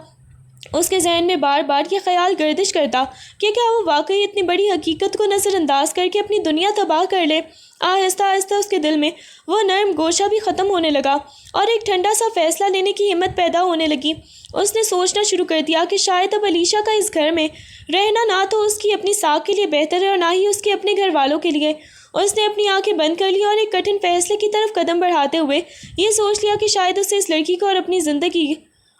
اس کے ذہن میں بار بار یہ خیال گردش کرتا کہ کیا وہ واقعی اتنی بڑی حقیقت کو نظر انداز کر کے اپنی دنیا تباہ کر لے۔ آہستہ آہستہ اس کے دل میں وہ نرم گوشہ بھی ختم ہونے لگا اور ایک ٹھنڈا سا فیصلہ لینے کی ہمت پیدا ہونے لگی۔ اس نے سوچنا شروع کر دیا کہ شاید اب علیشہ کا اس گھر میں رہنا نہ تو اس کی اپنی ساکھ کے لیے بہتر ہے اور نہ ہی اس کے اپنے گھر والوں کے لیے۔ اس نے اپنی آنکھیں بند کر لی اور ایک کٹھن فیصلے کی طرف قدم بڑھاتے ہوئے یہ سوچ لیا کہ شاید اسے اس لڑکی کو اور اپنی زندگی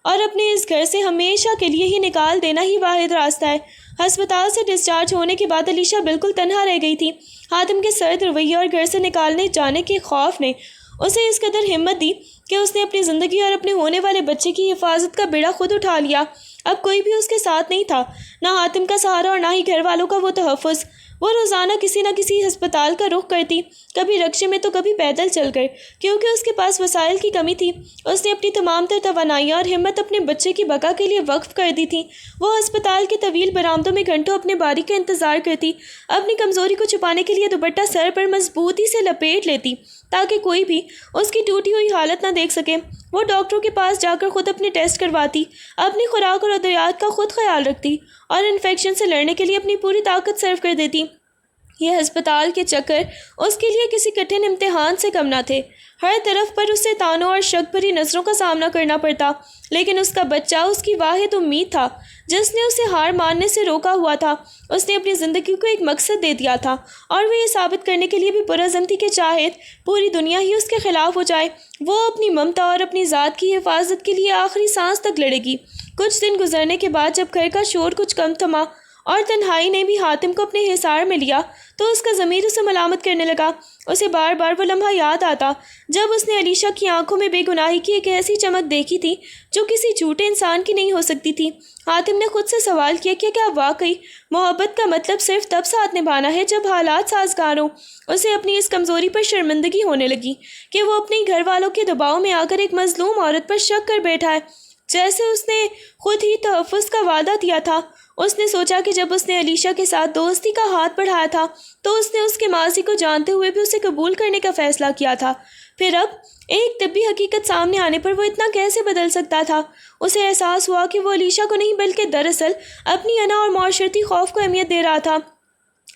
اور اپنے اس گھر سے ہمیشہ کے لیے ہی نکال دینا ہی واحد راستہ ہے۔ ہسپتال سے ڈسچارج ہونے کے بعد علیشہ بالکل تنہا رہ گئی تھی۔ حاتم کے سرد رویے اور گھر سے نکالنے جانے کے خوف نے اسے اس قدر ہمت دی کہ اس نے اپنی زندگی اور اپنے ہونے والے بچے کی حفاظت کا بیڑا خود اٹھا لیا۔ اب کوئی بھی اس کے ساتھ نہیں تھا، نہ حاتم کا سہارا اور نہ ہی گھر والوں کا وہ تحفظ۔ وہ روزانہ کسی نہ کسی ہسپتال کا رخ کرتی، کبھی رکشے میں تو کبھی پیدل چل کر، کیونکہ اس کے پاس وسائل کی کمی تھی۔ اس نے اپنی تمام تر توانائیاں اور ہمت اپنے بچے کی بقا کے لیے وقف کر دی تھی۔ وہ ہسپتال کے طویل برآمدوں میں گھنٹوں اپنے باری کا انتظار کرتی، اپنی کمزوری کو چھپانے کے لیے دوپٹہ سر پر مضبوطی سے لپیٹ لیتی تاکہ کوئی بھی اس کی ٹوٹی ہوئی حالت نہ دیکھ سکے۔ وہ ڈاکٹروں کے پاس جا کر خود اپنے ٹیسٹ کرواتی، اپنی خوراک اور ادویات کا خود خیال رکھتی اور انفیکشن سے لڑنے کے لیے اپنی پوری طاقت صرف کر دیتی۔ یہ ہسپتال کے چکر اس کے لیے کسی کٹھن امتحان سے کم نہ تھے۔ ہر طرف پر اسے طعنوں اور شک بھری نظروں کا سامنا کرنا پڑتا، لیکن اس کا بچہ اس کی واحد امید تھا۔ جس نے اسے ہار ماننے سے روکا ہوا تھا۔ اس نے اپنی زندگی کو ایک مقصد دے دیا تھا اور وہ یہ ثابت کرنے کے لیے بھی پرعزم تھی کہ چاہے پوری دنیا ہی اس کے خلاف ہو جائے، وہ اپنی ممتا اور اپنی ذات کی حفاظت کے لیے آخری سانس تک لڑے گی۔ کچھ دن گزرنے کے بعد جب گھر کا شور کچھ کم تھما اور تنہائی نے بھی حاتم کو اپنے حصار میں لیا تو اس کا ضمیر اسے ملامت کرنے لگا۔ اسے بار بار وہ لمحہ یاد آتا جب اس نے علیشہ کی آنکھوں میں بے گناہی کی ایک ایسی چمک دیکھی تھی جو کسی جھوٹے انسان کی نہیں ہو سکتی تھی۔ حاتم نے خود سے سوال کیا کہ کیا واقعی محبت کا مطلب صرف تب ساتھ نبھانا ہے جب حالات سازگار ہوں؟ اسے اپنی اس کمزوری پر شرمندگی ہونے لگی کہ وہ اپنے گھر والوں کے دباؤ میں آ کر ایک مظلوم عورت پر شک کر بیٹھا ہے جیسے اس نے خود ہی تحفظ کا وعدہ دیا تھا۔ اس نے سوچا کہ جب اس نے علیشہ کے ساتھ دوستی کا ہاتھ بڑھایا تھا تو اس نے اس کے ماضی کو جانتے ہوئے بھی اسے قبول کرنے کا فیصلہ کیا تھا، پھر اب ایک طبی حقیقت سامنے آنے پر وہ اتنا کیسے بدل سکتا تھا؟ اسے احساس ہوا کہ وہ علیشہ کو نہیں بلکہ دراصل اپنی انا اور معاشرتی خوف کو اہمیت دے رہا تھا۔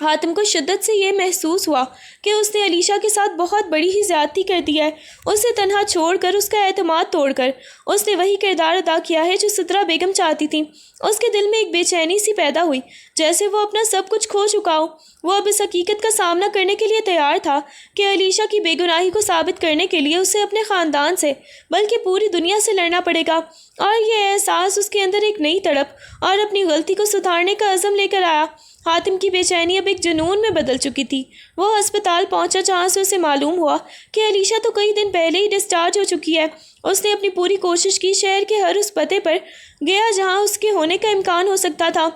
حاتم کو شدت سے یہ محسوس ہوا کہ اس نے علیشہ کے ساتھ بہت بڑی ہی زیادتی کر دی ہے۔ اسے تنہا چھوڑ کر، اس کا اعتماد توڑ کر اس نے وہی کردار ادا کیا ہے جو سترہ بیگم چاہتی تھی۔ اس کے دل میں ایک بے چینی سی پیدا ہوئی جیسے وہ اپنا سب کچھ کھو چکا ہو۔ وہ اب اس حقیقت کا سامنا کرنے کے لیے تیار تھا کہ علیشہ کی بے گناہی کو ثابت کرنے کے لیے اسے اپنے خاندان سے بلکہ پوری دنیا سے لڑنا پڑے گا، اور یہ احساس اس کے اندر ایک نئی تڑپ اور اپنی غلطی کو سدھارنے کا عزم لے کر آیا۔ حاتم کی بے چینی اب ایک جنون میں بدل چکی تھی۔ وہ ہسپتال پہنچا جہاں سے اسے معلوم ہوا کہ علیشہ تو کئی دن پہلے ہی ڈسچارج ہو چکی ہے۔ اس نے اپنی پوری کوشش کی، شہر کے ہر اس پتے پر گیا جہاں اس کے ہونے کا امکان ہو سکتا تھا،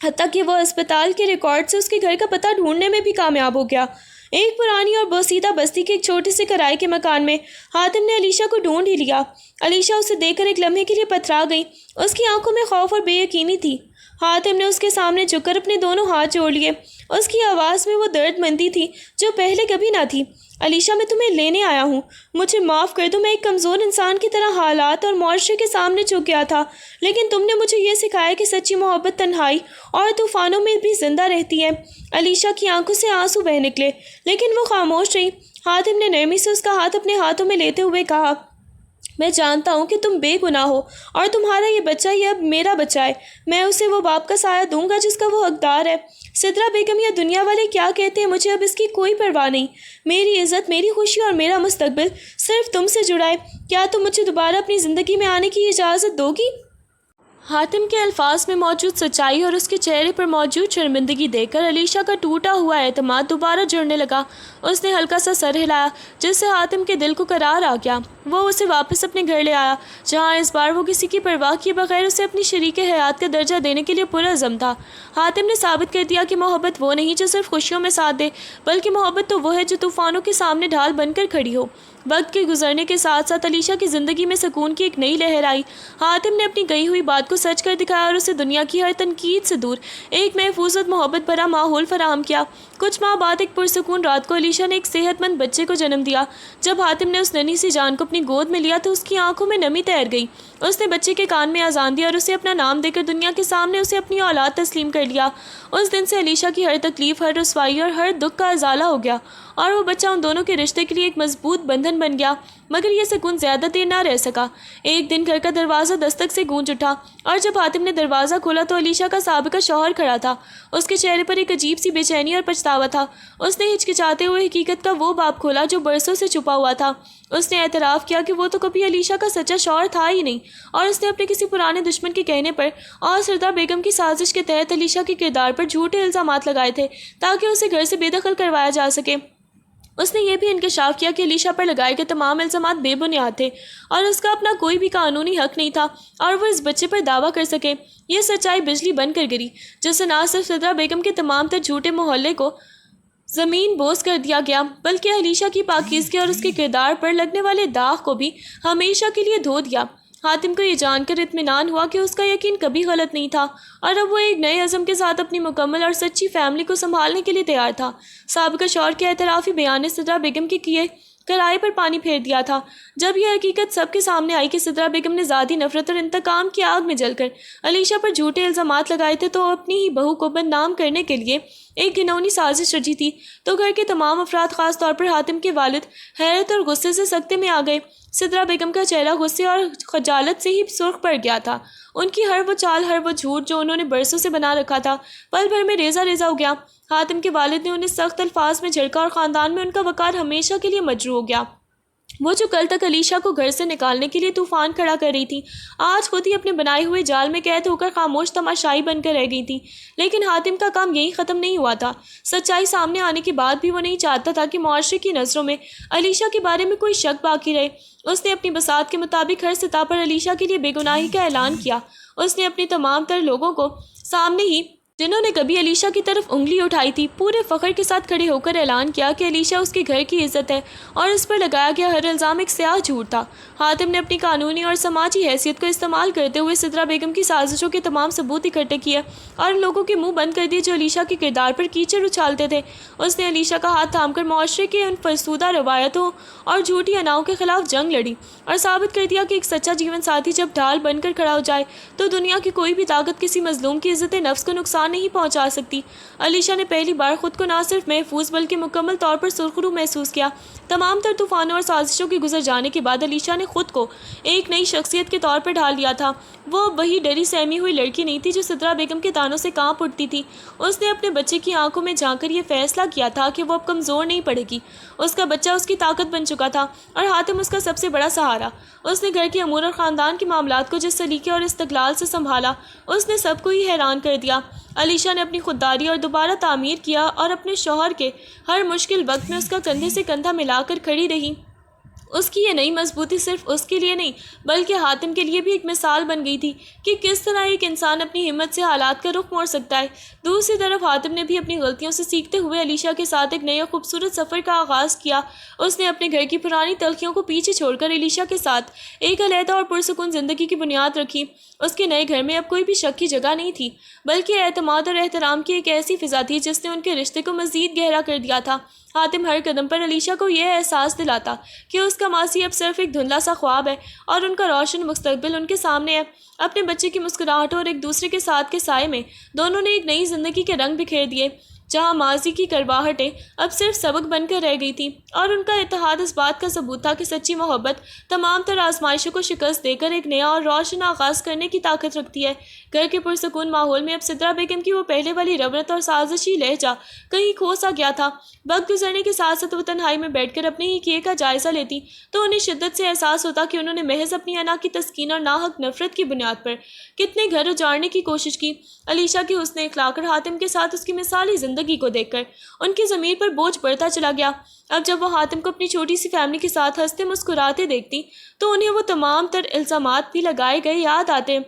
حتیٰ کہ وہ ہسپتال کے ریکارڈ سے اس کے گھر کا پتہ ڈھونڈنے میں بھی کامیاب ہو گیا۔ ایک پرانی اور بوسیدہ بستی کے ایک چھوٹے سے کرائے کے مکان میں حاتم نے علیشہ کو ڈھونڈ ہی لیا۔ علیشہ اسے دیکھ کر ایک لمحے کے لیے پتھرا گئی۔ اس کی آنکھوں میں خوف اور بے یقینی تھی۔ حاتم نے اس کے سامنے جھک کر اپنے دونوں ہاتھ جوڑ لیے۔ اس کی آواز میں وہ درد مندی تھی جو پہلے کبھی نہ تھی۔ علیشہ، میں تمہیں لینے آیا ہوں، مجھے معاف کر دو۔ میں ایک کمزور انسان کی طرح حالات اور معاشرے کے سامنے جھک گیا تھا، لیکن تم نے مجھے یہ سکھایا کہ سچی محبت تنہائی اور طوفانوں میں بھی زندہ رہتی ہے۔ علیشہ کی آنکھوں سے آنسو بہہ نکلے لیکن وہ خاموش رہی۔ حاتم نے نرمی سے اس کا ہاتھ اپنے ہاتھوں میں لیتے ہوئے کہا، میں جانتا ہوں کہ تم بے گناہ ہو اور تمہارا یہ بچہ یہ اب میرا بچہ ہے۔ میں اسے وہ باپ کا سایہ دوں گا جس کا وہ حقدار ہے۔ سترہ بیگم یا دنیا والے کیا کہتے ہیں، مجھے اب اس کی کوئی پرواہ نہیں۔ میری عزت، میری خوشی اور میرا مستقبل صرف تم سے جڑا ہے۔ کیا تم مجھے دوبارہ اپنی زندگی میں آنے کی اجازت دو گی؟ حاتم کے الفاظ میں موجود سچائی اور اس کے چہرے پر موجود شرمندگی دیکھ کر علیشہ کا ٹوٹا ہوا اعتماد دوبارہ جڑنے لگا۔ اس نے ہلکا سا سر ہلایا جس سے حاتم کے دل کو قرار آ گیا۔ وہ اسے واپس اپنے گھر لے آیا جہاں اس بار وہ کسی کی پرواہ کیے بغیر اسے اپنی شریک حیات کا درجہ دینے کے لیے پرعزم تھا۔ حاتم نے ثابت کر دیا کہ محبت وہ نہیں جو صرف خوشیوں میں ساتھ دے، بلکہ محبت تو وہ ہے جو طوفانوں کے سامنے ڈھال بن کر کھڑی ہو۔ وقت کے گزرنے کے ساتھ ساتھ علیشہ کی زندگی میں سکون کی ایک نئی لہر آئی۔ حاتم نے اپنی گئی ہوئی بات کو سچ کر دکھایا اور اسے دنیا کی ہر تنقید سے دور ایک محفوظ اور محبت بھرا ماحول فراہم کیا۔ کچھ ماہ بعد ایک پرسکون رات کو علیشہ نے ایک صحت مند بچے کو جنم دیا۔ جب حاتم نے اس ننھی سی جان کو اپنی گود میں لیا تو اس کی آنکھوں میں نمی تیر گئی۔ اس نے بچے کے کان میں اذان دی اور اسے اپنا نام دے کر دنیا کے سامنے اسے اپنی اولاد تسلیم کر لیا۔ اس دن سے علیشہ کی ہر تکلیف، ہر رسوائی اور ہر دکھ کا ازالہ ہو گیا اور وہ بچہ ان دونوں کے رشتے کے لیے ایک مضبوط بندھن بن گیا۔ مگر یہ سکون زیادہ دیر نہ رہ سکا۔ ایک دن گھر کا دروازہ دستک سے گونج اٹھا اور جب حاتم نے دروازہ کھولا تو علیشہ کا سابقہ شوہر کھڑا تھا۔ اس کے چہرے پر ایک عجیب سی بے چینی اور پچھتاوا تھا۔ اس نے ہچکچاتے ہوئے حقیقت کا وہ باب کھولا جو برسوں سے چھپا ہوا تھا۔ اس نے اعتراف کیا کہ وہ تو کبھی علیشہ کا سچا شوہر تھا ہی نہیں، اور اس نے اپنے کسی پرانے دشمن کے کہنے پر اور سردار بیگم کی سازش کے تحت علیشہ کے کردار پر جھوٹے الزامات لگائے تھے تاکہ اسے گھر سے بے دخل کروایا جا سکے۔ اس نے یہ بھی انکشاف کیا کہ علیشہ پر لگائے گئے تمام الزامات بے بنیاد تھے اور اس کا اپنا کوئی بھی قانونی حق نہیں تھا اور وہ اس بچے پر دعویٰ کر سکے۔ یہ سچائی بجلی بن کر گری جس سے نہ صرف صدرہ بیگم کے تمام تر جھوٹے محلے کو زمین بوس کر دیا گیا بلکہ علیشہ کی پاکیزگی اور اس کے کردار پر لگنے والے داغ کو بھی ہمیشہ کے لیے دھو دیا۔ حاتم کو یہ جان کر اطمینان ہوا کہ اس کا یقین کبھی غلط نہیں تھا اور اب وہ ایک نئے عزم کے ساتھ اپنی مکمل اور سچی فیملی کو سنبھالنے کے لیے تیار تھا۔ سابقہ شوہر کے اعترافی بیان نے صدرہ بیگم کے کیے کرائے پر پانی پھیر دیا تھا۔ جب یہ حقیقت سب کے سامنے آئی کہ صدرہ بیگم نے ذاتی نفرت اور انتقام کی آگ میں جل کر علیشہ پر جھوٹے الزامات لگائے تھے تو اپنی ہی بہو کو بدنام کرنے کے لیے ایک گھنونی سازش رچی تھی، تو گھر کے تمام افراد خاص طور پر حاتم کے والد حیرت اور غصے سے سکتے میں آ گئے۔ سدرا بیگم کا چہرہ غصے اور خجالت سے ہی سرخ پڑ گیا تھا۔ ان کی ہر وہ چال، ہر وہ جھوٹ جو انہوں نے برسوں سے بنا رکھا تھا، پل بھر میں ریزہ ریزہ ہو گیا۔ حاتم کے والد نے انہیں سخت الفاظ میں جھڑکا اور خاندان میں ان کا وقار ہمیشہ کے لیے مجروح ہو گیا۔ وہ جو کل تک علیشہ کو گھر سے نکالنے کے لیے طوفان کھڑا کر رہی تھی، آج خود ہی اپنے بنائے ہوئے جال میں قید ہو کر خاموش تماشائی بن کر رہ گئی تھی۔ لیکن حاتم کا کام یہی ختم نہیں ہوا تھا۔ سچائی سامنے آنے کے بعد بھی وہ نہیں چاہتا تھا کہ معاشرے کی نظروں میں علیشہ کے بارے میں کوئی شک باقی رہے۔ اس نے اپنی بساط کے مطابق ہر سطح پر علیشہ کے لیے بے گناہی کا اعلان کیا۔ اس نے اپنے تمام تر لوگوں کو سامنے ہی، جنہوں نے کبھی علیشہ کی طرف انگلی اٹھائی تھی، پورے فخر کے ساتھ کھڑے ہو کر اعلان کیا کہ علیشہ اس کے گھر کی عزت ہے اور اس پر لگایا گیا ہر الزام ایک سیاہ جھوٹ تھا۔ حاتم نے اپنی قانونی اور سماجی حیثیت کو استعمال کرتے ہوئے سدرا بیگم کی سازشوں کے تمام ثبوت اکٹھے کیے اور ان لوگوں کے منہ بند کر دیے جو علیشہ کے کردار پر کیچڑ اچھالتے تھے۔ اس نے علیشہ کا ہاتھ تھام کر معاشرے کے ان فرسودہ روایتوں اور جھوٹی اناؤں کے خلاف جنگ لڑی اور ثابت کر دیا کہ ایک سچا جیون ساتھی جب ڈھال بن کر کھڑا ہو جائے تو دنیا کی کوئی بھی طاقت کسی مظلوم کی عزت نفس کو نقصان نہیں پہنچا سکتی۔ علیشہ نے پہلی بار خود کو نہ صرف محفوظ بلکہ مکمل طور پر سرخرو محسوس کیا۔ تمام تر طوفانوں اور سازشوں کے گزر جانے کے بعد علیشہ نے خود کو ایک نئی شخصیت کے طور پر ڈھال لیا تھا۔ وہ وہی ڈری سہمی ہوئی لڑکی نہیں تھی جو سدرا بیگم کے تانوں سے کانپ اٹھتی تھی۔ اس نے اپنے بچے کی آنکھوں میں جھانک کر یہ فیصلہ کیا تھا کہ وہ اب کمزور نہیں پڑے گی۔ اس کا بچہ اس کی طاقت بن چکا تھا اور حاتم اس کا سب سے بڑا سہارا۔ اس نے گھر کے امور اور خاندان کے معاملات کو جس سلیقے اور استقلال سے سنبھالا، اس نے سب کو ہی حیران کر دیا۔ علیشہ نے اپنی خودداری اور دوبارہ تعمیر کیا اور اپنے شوہر کے ہر مشکل وقت میں اس کا کندھے سے کندھا ملا کر کھڑی رہی۔ اس کی یہ نئی مضبوطی صرف اس کے لیے نہیں بلکہ حاتم کے لیے بھی ایک مثال بن گئی تھی کہ کس طرح ایک انسان اپنی ہمت سے حالات کا رخ موڑ سکتا ہے۔ دوسری طرف حاتم نے بھی اپنی غلطیوں سے سیکھتے ہوئے علیشہ کے ساتھ ایک نئے اور خوبصورت سفر کا آغاز کیا۔ اس نے اپنے گھر کی پرانی تلخیوں کو پیچھے چھوڑ کر علیشہ کے ساتھ ایک علیحدہ اور پرسکون زندگی کی بنیاد رکھی۔ اس کے نئے گھر میں اب کوئی بھی شک کی جگہ نہیں تھی بلکہ اعتماد اور احترام کی ایک ایسی فضا تھی جس نے ان کے رشتے کو مزید گہرا کر دیا تھا۔ حاتم ہر قدم پر علیشہ کو یہ احساس دلاتا کہ اس کا ماضی اب صرف ایک دھندلا سا خواب ہے اور ان کا روشن مستقبل ان کے سامنے ہے۔ اپنے بچے کی مسکراہٹوں اور ایک دوسرے کے ساتھ کے سائے میں دونوں نے ایک نئی زندگی کے رنگ بکھیر دیے، جہاں ماضی کی کرواہٹیں اب صرف سبق بن کر رہ گئی تھیں اور ان کا اتحاد اس بات کا ثبوت تھا کہ سچی محبت تمام تر آزمائشوں کو شکست دے کر ایک نیا اور روشن آغاز کرنے کی طاقت رکھتی ہے۔ گھر کے پرسکون ماحول میں اب سدرا بیگم کی وہ پہلے والی روت اور سازشی لہجہ کہیں کھو سا گیا تھا۔ وقت گزرنے کے ساتھ ساتھ وہ تنہائی میں بیٹھ کر اپنے ہی کیے کا جائزہ لیتی تو انہیں شدت سے احساس ہوتا کہ انہوں نے محض اپنی انا کی تسکین اور ناحق نفرت کی بنیاد پر کتنے گھر اجاڑنے کی کوشش کی۔ علیشہ کی حسن اخلاق اور حاتم کے ساتھ اس کی مثالی زندگی کو دیکھ کر ان کی ضمیر پر بوجھ بڑھتا چلا گیا۔ اب جب وہ حاتم کو اپنی چھوٹی سی فیملی کے ساتھ ہنستے مسکراتے دیکھتی تو انہیں وہ تمام تر الزامات بھی لگائے گئے یاد آتے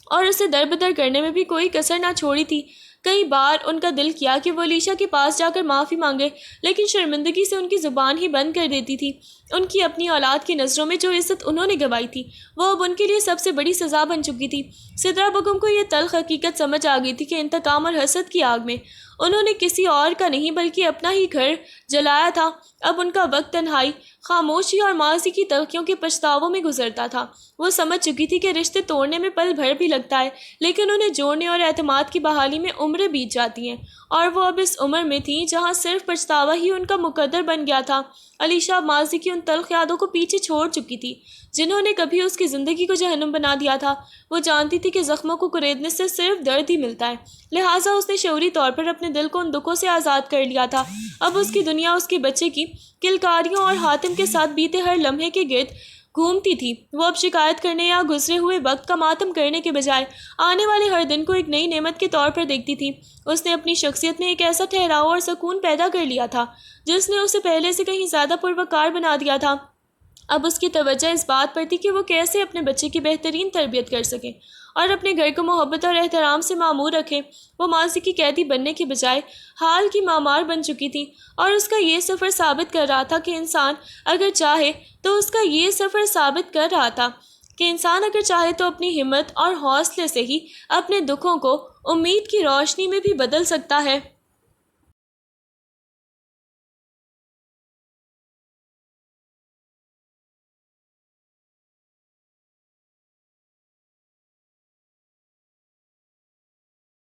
اور اسے دربدر کرنے میں بھی کوئی کسر نہ چھوڑی تھی۔ کئی بار ان کا دل کیا کہ وہ علیشہ کے پاس جا کر معافی مانگے، لیکن شرمندگی سے ان کی زبان ہی بند کر دیتی تھی۔ ان کی اپنی اولاد کی نظروں میں جو عزت انہوں نے گنوائی تھی وہ اب ان کے لیے سب سے بڑی سزا بن چکی تھی۔ سدرا بیگم کو یہ تلخ حقیقت سمجھ آ گئی تھی کہ انتقام اور حسد کی آگ میں انہوں نے کسی اور کا نہیں بلکہ اپنا ہی گھر جلایا تھا۔ اب ان کا وقت تنہائی، خاموشی اور ماضی کی تلخیوں کے پچھتاووں میں گزرتا تھا۔ وہ سمجھ چکی تھی کہ رشتے توڑنے میں پل بھر بھی لگتا ہے لیکن انہیں جوڑنے اور اعتماد کی بحالی میں عمریں بیت جاتی ہیں، اور وہ اب اس عمر میں تھیں جہاں صرف پچھتاوا ہی ان کا مقدر بن گیا تھا۔ علیشہ اب ماضی کی ان تلخ یادوں کو پیچھے چھوڑ چکی تھی جنہوں نے کبھی اس کی زندگی کو جہنم بنا دیا تھا۔ وہ جانتی تھی کہ زخموں کو کریدنے سے صرف درد ہی ملتا ہے، لہٰذا اس نے شعوری طور پر اپنے دل کو ان دکھوں سے آزاد کر لیا تھا۔ اب اس کی دنیا اس کے بچے کی کلکاریوں اور حاتم کے ساتھ بیتے ہر لمحے کے گرد گھومتی تھی۔ وہ اب شکایت کرنے یا گزرے ہوئے وقت کا ماتم کرنے کے بجائے آنے والے ہر دن کو ایک نئی نعمت کے طور پر دیکھتی تھی۔ اس نے اپنی شخصیت میں ایک ایسا ٹھہراؤ اور سکون پیدا کر لیا تھا جس نے اسے پہلے سے کہیں زیادہ پروقار بنا دیا تھا۔ اب اس کی توجہ اس بات پر تھی کہ وہ کیسے اپنے بچے کی بہترین تربیت کر سکیں اور اپنے گھر کو محبت اور احترام سے معمور رکھیں۔ وہ ماضی کی قیدی بننے کے بجائے حال کی معمار بن چکی تھی اور اس کا یہ سفر ثابت کر رہا تھا کہ انسان اگر چاہے تو اپنی ہمت اور حوصلے سے ہی اپنے دکھوں کو امید کی روشنی میں بھی بدل سکتا ہے۔